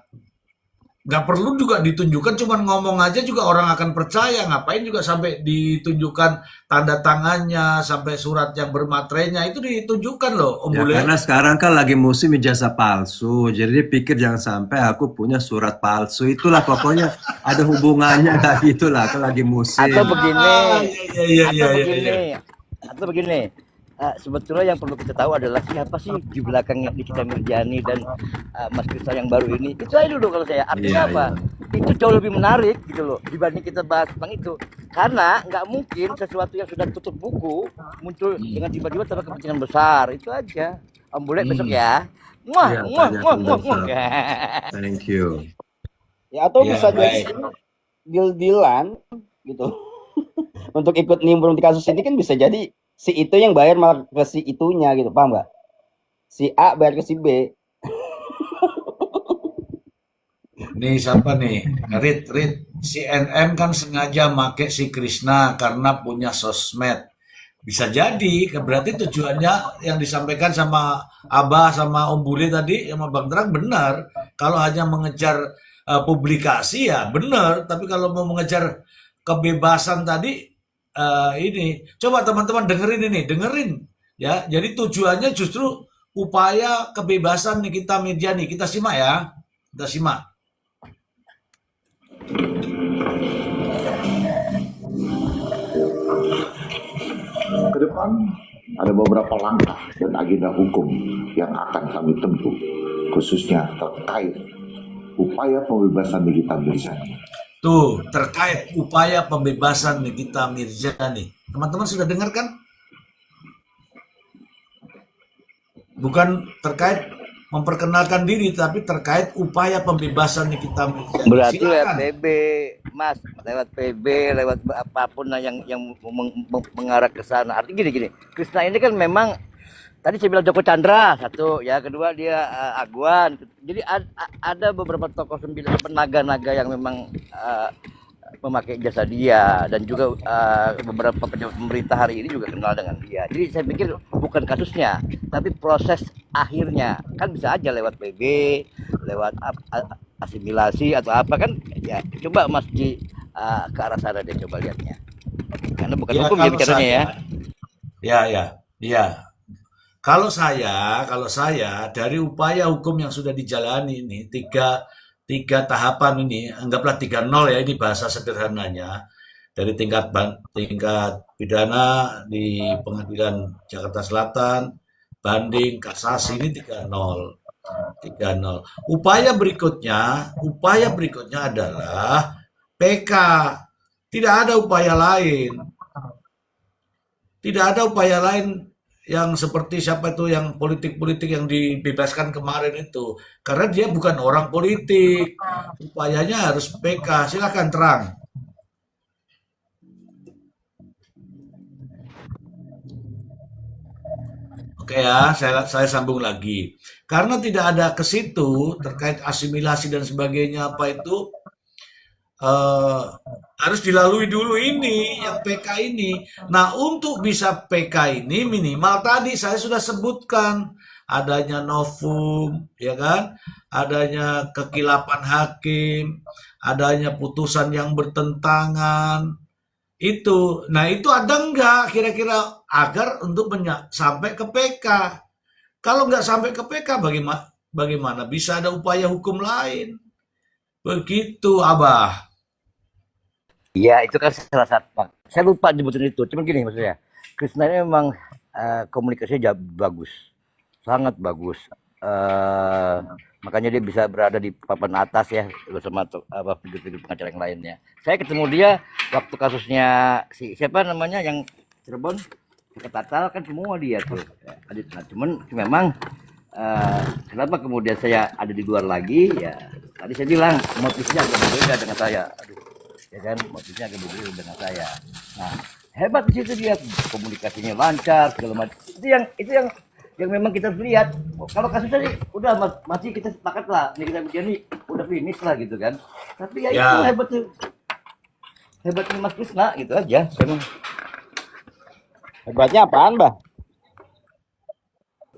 nggak perlu juga ditunjukkan, cuman ngomong aja juga orang akan percaya. Ngapain juga sampai ditunjukkan tanda tangannya, sampai surat yang bermaterainya itu ditunjukkan loh, Om Ya Bule. karena sekarang kan lagi musim ijazah palsu, jadi dia pikir jangan sampai aku punya surat palsu. Itulah pokoknya ada hubungannya kayak gitulah, kan lagi musim. Atau begini, Ah, iya, atau iya, begini, iya. atau begini. Sebetulnya yang perlu kita tahu adalah siapa sih di belakangnya Nikita Mirzani dan Mas Krisna yang baru ini. Itu aja dulu kalau saya. Artinya Iya, apa? iya. Itu jauh lebih menarik gitu loh dibanding kita bahas tentang itu. Karena nggak mungkin sesuatu yang sudah tutup buku muncul dengan tiba-tiba tanpa kepentingan besar. Itu aja. Om Bule besok ya. Muah, Iya, muah, tanya muah, ke muah, besok. muah. Thank you. Ya atau Ya, bisa jadi baik. deal-dealan gitu. Untuk ikut nimbrung di kasus ini kan bisa jadi si itu yang bayar malah ke si itunya gitu, paham nggak? Si A bayar ke si B. Nih siapa nih? Rit. CNN kan sengaja make si Krishna karena punya sosmed. Bisa jadi, berarti tujuannya yang disampaikan sama Abah sama Om Bule tadi, sama Bang Terang benar. Kalau hanya mengejar publikasi ya benar, tapi kalau mau mengejar kebebasan tadi ini, coba teman-teman dengerin ya. Jadi tujuannya justru upaya kebebasan Nikita Mirzani. Kita simak ya, kita simak. Ke depan ada beberapa langkah dan agenda hukum yang akan kami tempuh, khususnya terkait upaya pembebasan Nikita Mirzani. Tuh, terkait upaya pembebasan Nikita Mirzani. Teman-teman sudah dengar kan? Bukan terkait memperkenalkan diri, tapi terkait upaya pembebasan Nikita Mirzani. Berarti lewat Silakan. PB, Mas, lewat PB, lewat apapun lah yang mengarah ke sana. Artinya gini, Krisna ini kan memang tadi saya bilang Joko Chandra satu, ya kedua dia Aguan. Jadi ada beberapa tokoh sembilan naga-naga yang memang memakai jasa dia dan juga beberapa pejabat pemerintah hari ini juga kenal dengan dia. Jadi saya pikir bukan kasusnya, tapi proses akhirnya kan bisa aja lewat PB, lewat asimilasi atau apa kan ya. Coba Mas Ji ke arah sana deh, coba lihatnya. Karena bukan Ya hukum ya kalau bicaranya ya. ya. Kalau saya dari upaya hukum yang sudah dijalani ini tiga tahapan ini, anggaplah 3-0 ya, ini bahasa sederhananya, dari tingkat pidana di Pengadilan Jakarta Selatan, banding, kasasi, ini 3-0. Upaya berikutnya adalah PK. Tidak ada upaya lain. yang seperti siapa itu yang politik-politik yang dibebaskan kemarin itu. Karena dia bukan orang politik. Upayanya harus PK. Silakan terang. Oke ya, saya sambung lagi. Karena tidak ada ke situ terkait asimilasi dan sebagainya apa itu eh, harus dilalui dulu ini yang PK ini. Nah, untuk bisa PK ini minimal tadi saya sudah sebutkan adanya novum, ya kan? Adanya kekilapan hakim, adanya putusan yang bertentangan. Itu. Nah, itu ada enggak kira-kira agar untuk sampai ke PK? Kalau nggak sampai ke PK, bagaimana bisa ada upaya hukum lain? Begitu, Abah. Iya, itu kan salah satu. Saya lupa nyebutin itu. Cuman gini maksudnya, Krisna ini memang komunikasinya bagus, sangat bagus. Eh, Makanya dia bisa berada di papan atas ya bersama figur-figur pengacara yang lainnya. Saya ketemu dia waktu kasusnya siapa namanya yang Cirebon, Tatal kan semua dia tuh. Nah, cuman memang kenapa kemudian saya ada di luar lagi ya? Tadi saya bilang motifnya agak berbeda dengan saya. Aduh, ya kan motifnya agak berbeda dengan saya. Nah, hebat di situ dia komunikasinya lancar segala macam. Itu yang memang kita lihat. Kalau kasusnya sih udah masih kita sepakat lah, nih kita begini udah finish lah gitu kan. Tapi ya, itu Ya, hebatnya Mas Krisna gitu aja. Memang. Hebatnya apaan, Bah?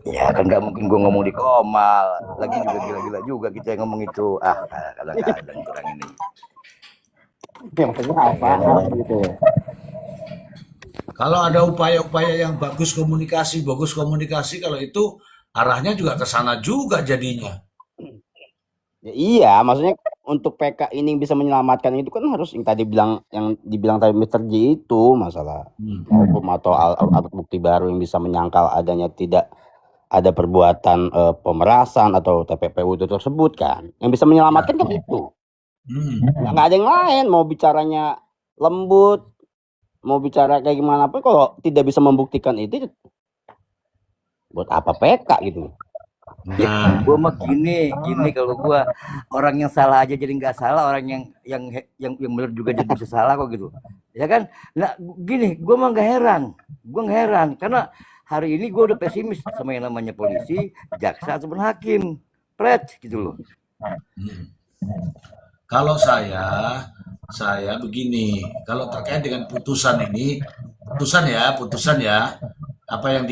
Ya kan nggak mungkin gue ngomong di Komal, lagi juga gila-gila juga kita yang ngomong itu. Kadang-kadang kurang ini. Maksudnya apa gitu. kalau ada upaya-upaya yang bagus komunikasi, kalau itu arahnya juga ke sana juga jadinya. Ya, iya, maksudnya untuk PK ini bisa menyelamatkan itu kan harus yang dibilang tadi Mr. J itu masalah hukum atau alat bukti baru yang bisa menyangkal adanya tidak ada perbuatan pemerasan atau TPPU itu tersebut kan. Yang bisa menyelamatkan kan itu. Nggak ada yang lain, mau bicaranya lembut, mau bicara kayak gimana pun kalau tidak bisa membuktikan itu buat apa PK gitu. Ya, gue mah gini kalau gue orang yang salah aja jadi nggak salah, orang yang benar juga jadi bisa salah kok gitu, ya kan? Nah gini, gue mah nggak heran karena hari ini gue udah pesimis sama yang namanya polisi, jaksa ataupun hakim, pret gitu loh. Kalau saya begini, kalau terkait dengan putusan ini, putusan ya, apa yang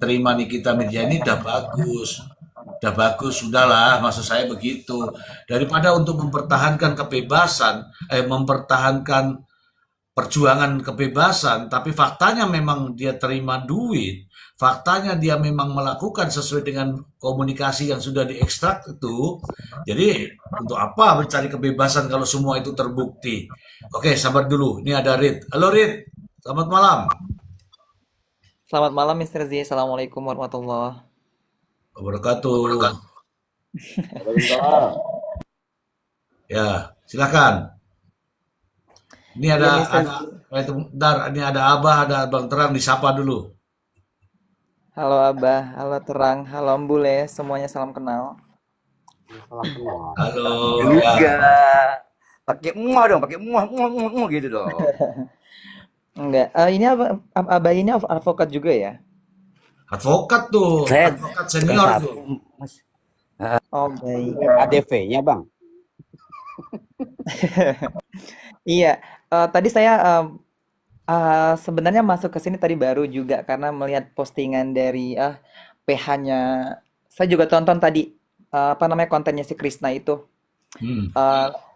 terima Nikita Mirzani udah bagus, sudahlah, maksud saya begitu. Daripada untuk mempertahankan kebebasan, mempertahankan perjuangan kebebasan, tapi faktanya memang dia terima duit, faktanya dia memang melakukan sesuai dengan komunikasi yang sudah diekstrak itu. Jadi untuk apa mencari kebebasan kalau semua itu terbukti? Oke, sabar dulu. Ini ada Rid. Halo Rid, selamat malam. Selamat malam Mr. Z. Assalamualaikum warahmatullahi Wabarakatuh. Ya, silakan. Ini Ya Mr. Z. ini ada Abah, ada Bang Terang, disapa dulu. Halo Abah, halo Terang, halo Mbule, semuanya salam kenal. Halo, Juga ya. pakai muah dong, pakai muah gitu dong. Enggak, ini Abah ini advokat juga ya? Advokat tuh, Saya advokat bukan senior satu, tuh. Mas. Oh baik. ADV-nya Bang. Iya, tadi saya sebenarnya masuk ke sini tadi baru juga karena melihat postingan dari PH-nya. Saya juga tonton tadi apa namanya kontennya si Krisna itu. Hmm.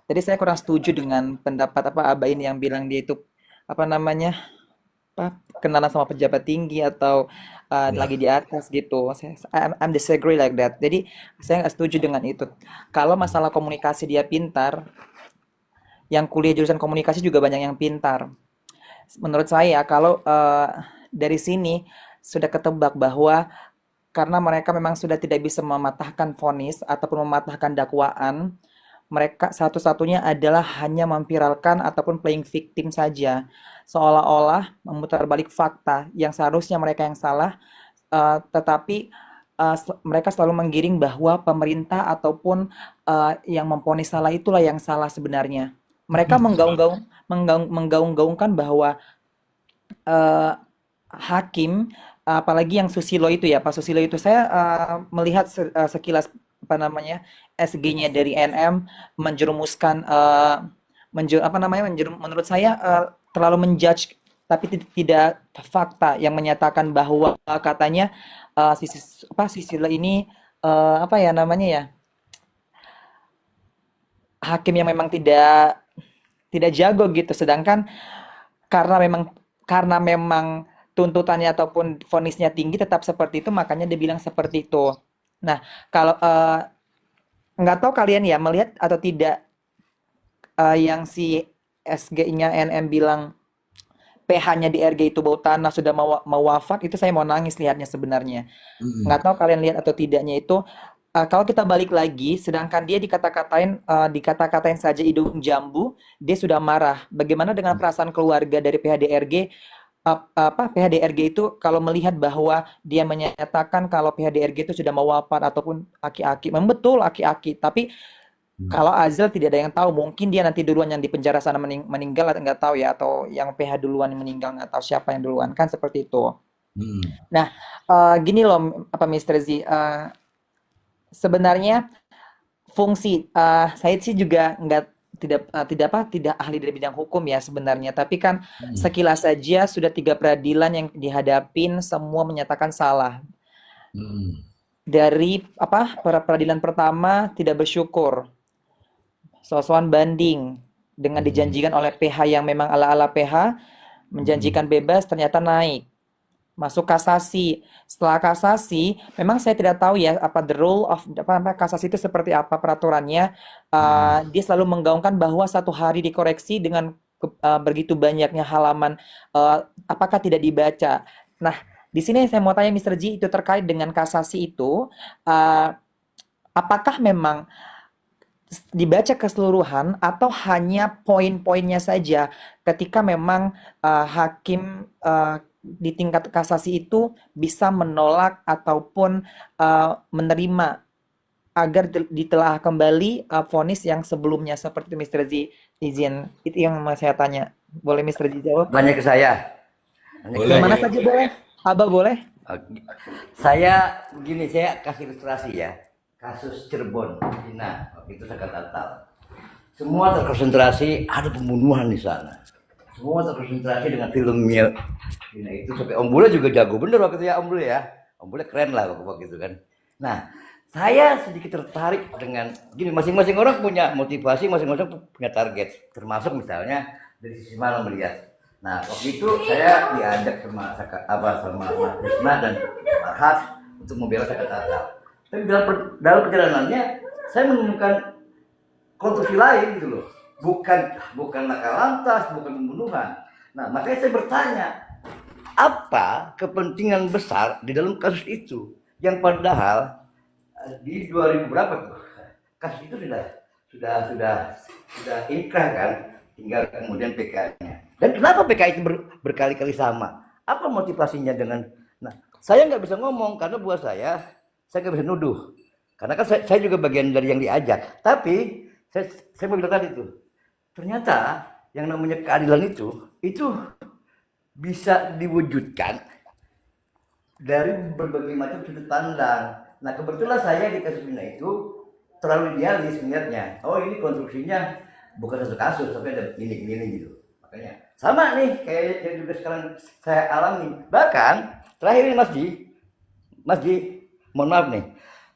Tadi saya kurang setuju dengan pendapat Abah ini yang bilang dia itu apa namanya kenalan sama pejabat tinggi atau lagi di atas gitu. I'm disagree like that. Jadi saya nggak setuju dengan itu. Kalau masalah komunikasi dia pintar, yang kuliah jurusan komunikasi juga banyak yang pintar. Menurut saya kalau dari sini sudah ketebak bahwa karena mereka memang sudah tidak bisa mematahkan vonis ataupun mematahkan dakwaan, mereka satu-satunya adalah hanya memviralkan ataupun playing victim saja. seolah-olah memutarbalik fakta yang seharusnya mereka yang salah, tetapi mereka selalu menggiring bahwa pemerintah ataupun yang memvonis salah itulah yang salah sebenarnya. Mereka menggaung-gaungkan bahwa hakim, apalagi yang Susilo itu ya, Pak Susilo itu, saya melihat sekilas apa namanya SG-nya dari NM menjerumuskan menurut saya terlalu menjudge tapi tidak fakta yang menyatakan bahwa katanya Susilo ini apa ya namanya ya, hakim yang memang tidak jago gitu, sedangkan karena memang tuntutannya ataupun vonisnya tinggi tetap seperti itu, makanya dia bilang seperti itu. Nah, kalau nggak tahu kalian ya melihat atau tidak, yang si SG-nya NM bilang pH-nya di RG itu bau tanah sudah mau wafat, itu saya mau nangis lihatnya sebenarnya. Nggak tahu kalian lihat atau tidaknya itu, kalau kita balik lagi, sedangkan dia dikata-katain saja hidung jambu, dia sudah marah. Bagaimana dengan perasaan keluarga dari PHDRG? PHDRG itu kalau melihat bahwa dia menyatakan kalau PHDRG itu sudah mau wafat ataupun aki-aki, memang betul aki-aki, tapi kalau Azal tidak ada yang tahu, mungkin dia nanti duluan yang di penjara sana meninggal, nggak tahu ya, atau yang PH duluan yang meninggal, nggak tahu siapa yang duluan, kan seperti itu. Nah, gini loh, Mr. Z, sebenarnya fungsi saya sih juga tidak ahli dari bidang hukum ya sebenarnya, tapi kan sekilas saja sudah 3 peradilan yang dihadapin semua menyatakan salah. Dari peradilan pertama tidak bersyukur, soal banding dengan dijanjikan oleh PH yang memang ala-ala PH, menjanjikan bebas, ternyata naik. Masuk kasasi. Setelah kasasi, memang saya tidak tahu ya the rule of kasasi itu seperti apa peraturannya. Dia selalu menggaungkan bahwa 1 hari dikoreksi dengan begitu banyaknya halaman, apakah tidak dibaca. Nah, di sini saya mau tanya Mr. G, itu terkait dengan kasasi itu, apakah memang dibaca keseluruhan atau hanya poin-poinnya saja ketika memang hakim di tingkat kasasi itu bisa menolak ataupun menerima agar ditelaah kembali vonis yang sebelumnya, seperti Mr. Z izin. Itu yang mau saya tanya. Boleh Mr. Z jawab? Tanya ke saya. Boleh. Mana saja boleh? Abah boleh? Saya begini, saya kasih ilustrasi ya. Kasus Cirebon, Cina, waktu itu saya kata semua terkonsentrasi ada pembunuhan di sana. Semua terkonsentrasi dengan filmnya. Cina itu sampai Om Bule juga jago bener waktu itu ya, Om Bule ya. Om Bule keren lah waktu itu kan. Nah, saya sedikit tertarik dengan gini, masing-masing orang punya motivasi, masing-masing punya target. Termasuk misalnya dari sisi mana melihat. Nah, waktu itu saya diajak sama Mas Krisna dan Farhat untuk membela kata-kata. Tapi dalam perjalanannya saya menemukan konstruksi lain gitu loh. Bukan laka lantas, bukan pembunuhan. Nah, makanya saya bertanya, apa kepentingan besar di dalam kasus itu? Yang padahal di 2000 berapa tuh? Kasus itu sudah inkrah kan, tinggal kemudian PK-nya. Dan kenapa PK itu berkali-kali sama? Apa motivasinya dengan? Nah, saya nggak bisa ngomong karena buat saya nggak bisa nuduh. Karena kan saya juga bagian dari yang diajak. Tapi saya mau bilang tadi itu, ternyata yang namanya keadilan itu bisa diwujudkan dari berbagai macam sudut pandang. Nah, kebetulan saya di kasus ini itu terlalu idealis sebenarnya. Oh, ini konstruksinya bukan satu kasus, tapi ada gini gitu. Makanya sama nih kayak yang juga sekarang saya alami. Bahkan terakhir ini Mas Ji, mohon maaf nih,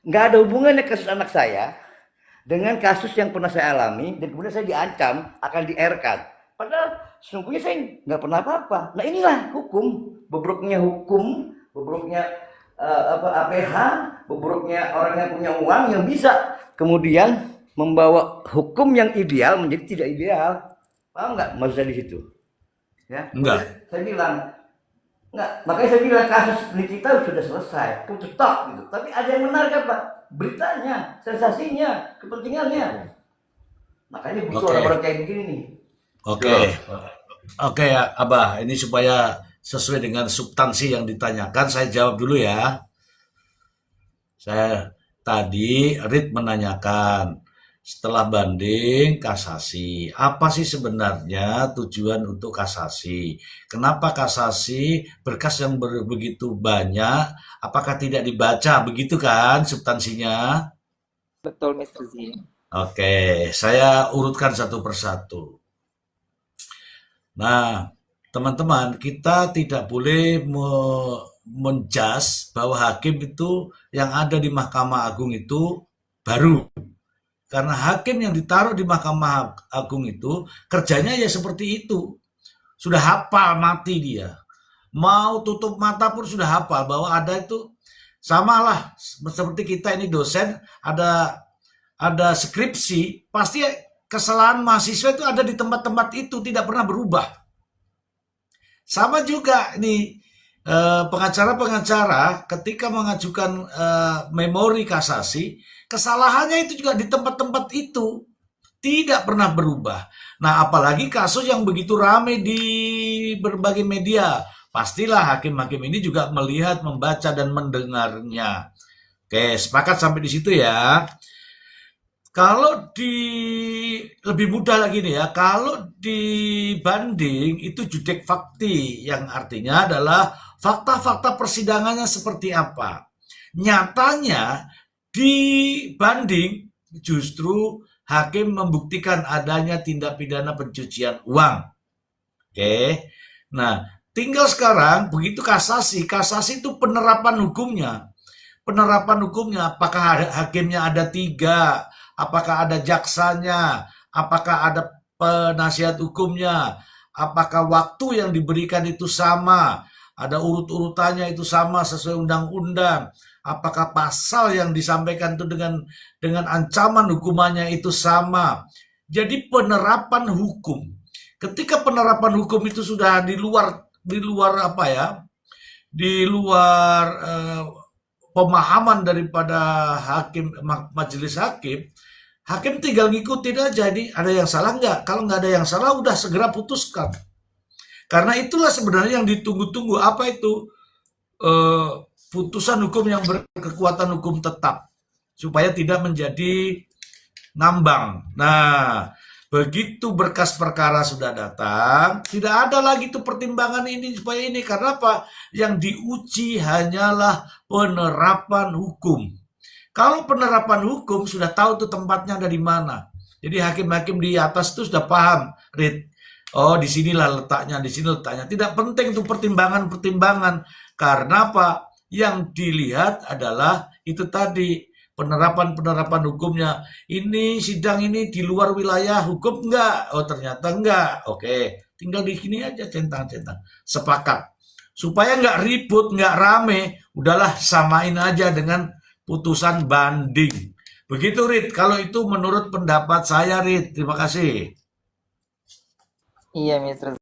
nggak ada hubungannya kasus anak saya dengan kasus yang pernah saya alami dan kemudian saya diancam akan di-R-kan. Padahal sesungguhnya saya nggak pernah apa-apa. Nah, inilah hukum, bobroknya APH, bobroknya orang yang punya uang yang bisa kemudian membawa hukum yang ideal menjadi tidak ideal. Paham nggak maksud saya di situ? Ya. Enggak. Saya bilang enggak, makanya saya bilang kasus di kita sudah selesai, putus stop gitu. Tapi ada yang menarik apa? Beritanya, sensasinya, kepentingannya. Makanya butuh orang-orang kayak begini nih. Oke. Oke ya, Abah, ini supaya sesuai dengan substansi yang ditanyakan, saya jawab dulu ya. Saya tadi Rit menanyakan setelah banding kasasi, apa sih sebenarnya tujuan untuk kasasi? Kenapa kasasi berkas yang begitu banyak? Apakah tidak dibaca? Begitu kan substansinya? Betul, Mr. Z. Oke, saya urutkan satu persatu. Nah, teman-teman, kita tidak boleh menjudge bahwa hakim itu yang ada di Mahkamah Agung itu baru. Karena hakim yang ditaruh di Mahkamah Agung itu kerjanya ya seperti itu. Sudah hafal mati dia. Mau tutup mata pun sudah hafal bahwa ada itu, samalah seperti kita ini dosen, ada skripsi, pasti kesalahan mahasiswa itu ada di tempat-tempat itu, tidak pernah berubah. Sama juga nih pengacara-pengacara ketika mengajukan memori kasasi, kesalahannya itu juga di tempat-tempat itu, tidak pernah berubah. Nah, apalagi kasus yang begitu ramai di berbagai media, pastilah hakim-hakim ini juga melihat, membaca, dan mendengarnya. Oke, sepakat sampai di situ ya. Kalau lebih mudah lagi nih ya, kalau dibanding itu judek fakti, yang artinya adalah fakta-fakta persidangannya seperti apa. Nyatanya dibanding justru hakim membuktikan adanya tindak pidana pencucian uang. Oke. Nah, tinggal sekarang begitu kasasi itu penerapan hukumnya. Penerapan hukumnya, apakah hakimnya ada 3, apakah ada jaksanya, apakah ada penasihat hukumnya, apakah waktu yang diberikan itu sama, ada urut-urutannya itu sama sesuai undang-undang, apakah pasal yang disampaikan itu dengan ancaman hukumannya itu sama. Jadi penerapan hukum. Ketika penerapan hukum itu sudah di luar apa ya? Di luar pemahaman daripada majelis hakim, hakim tinggal ngikutin aja. Jadi ada yang salah nggak? Kalau nggak ada yang salah, udah segera putuskan. Karena itulah sebenarnya yang ditunggu-tunggu. Apa itu? Putusan hukum yang berkekuatan hukum tetap. Supaya tidak menjadi ngambang. Nah, begitu berkas perkara sudah datang, tidak ada lagi tuh pertimbangan ini supaya ini. Karena apa? Yang diuji hanyalah penerapan hukum. Kalau penerapan hukum sudah tahu tuh tempatnya ada di mana. Jadi hakim-hakim di atas itu sudah paham, Rit. Oh, di sinilah letaknya, di sini letaknya. Tidak penting tuh pertimbangan-pertimbangan. Karena apa? Yang dilihat adalah itu tadi, penerapan hukumnya. Ini sidang ini di luar wilayah hukum enggak? Oh, ternyata enggak. Oke, tinggal di sini aja centang-centang. Sepakat. Supaya enggak ribut, enggak rame, udahlah samain aja dengan putusan banding. Begitu, Rit. Kalau itu menurut pendapat saya, Rit. Terima kasih. Iya, Mr. Z.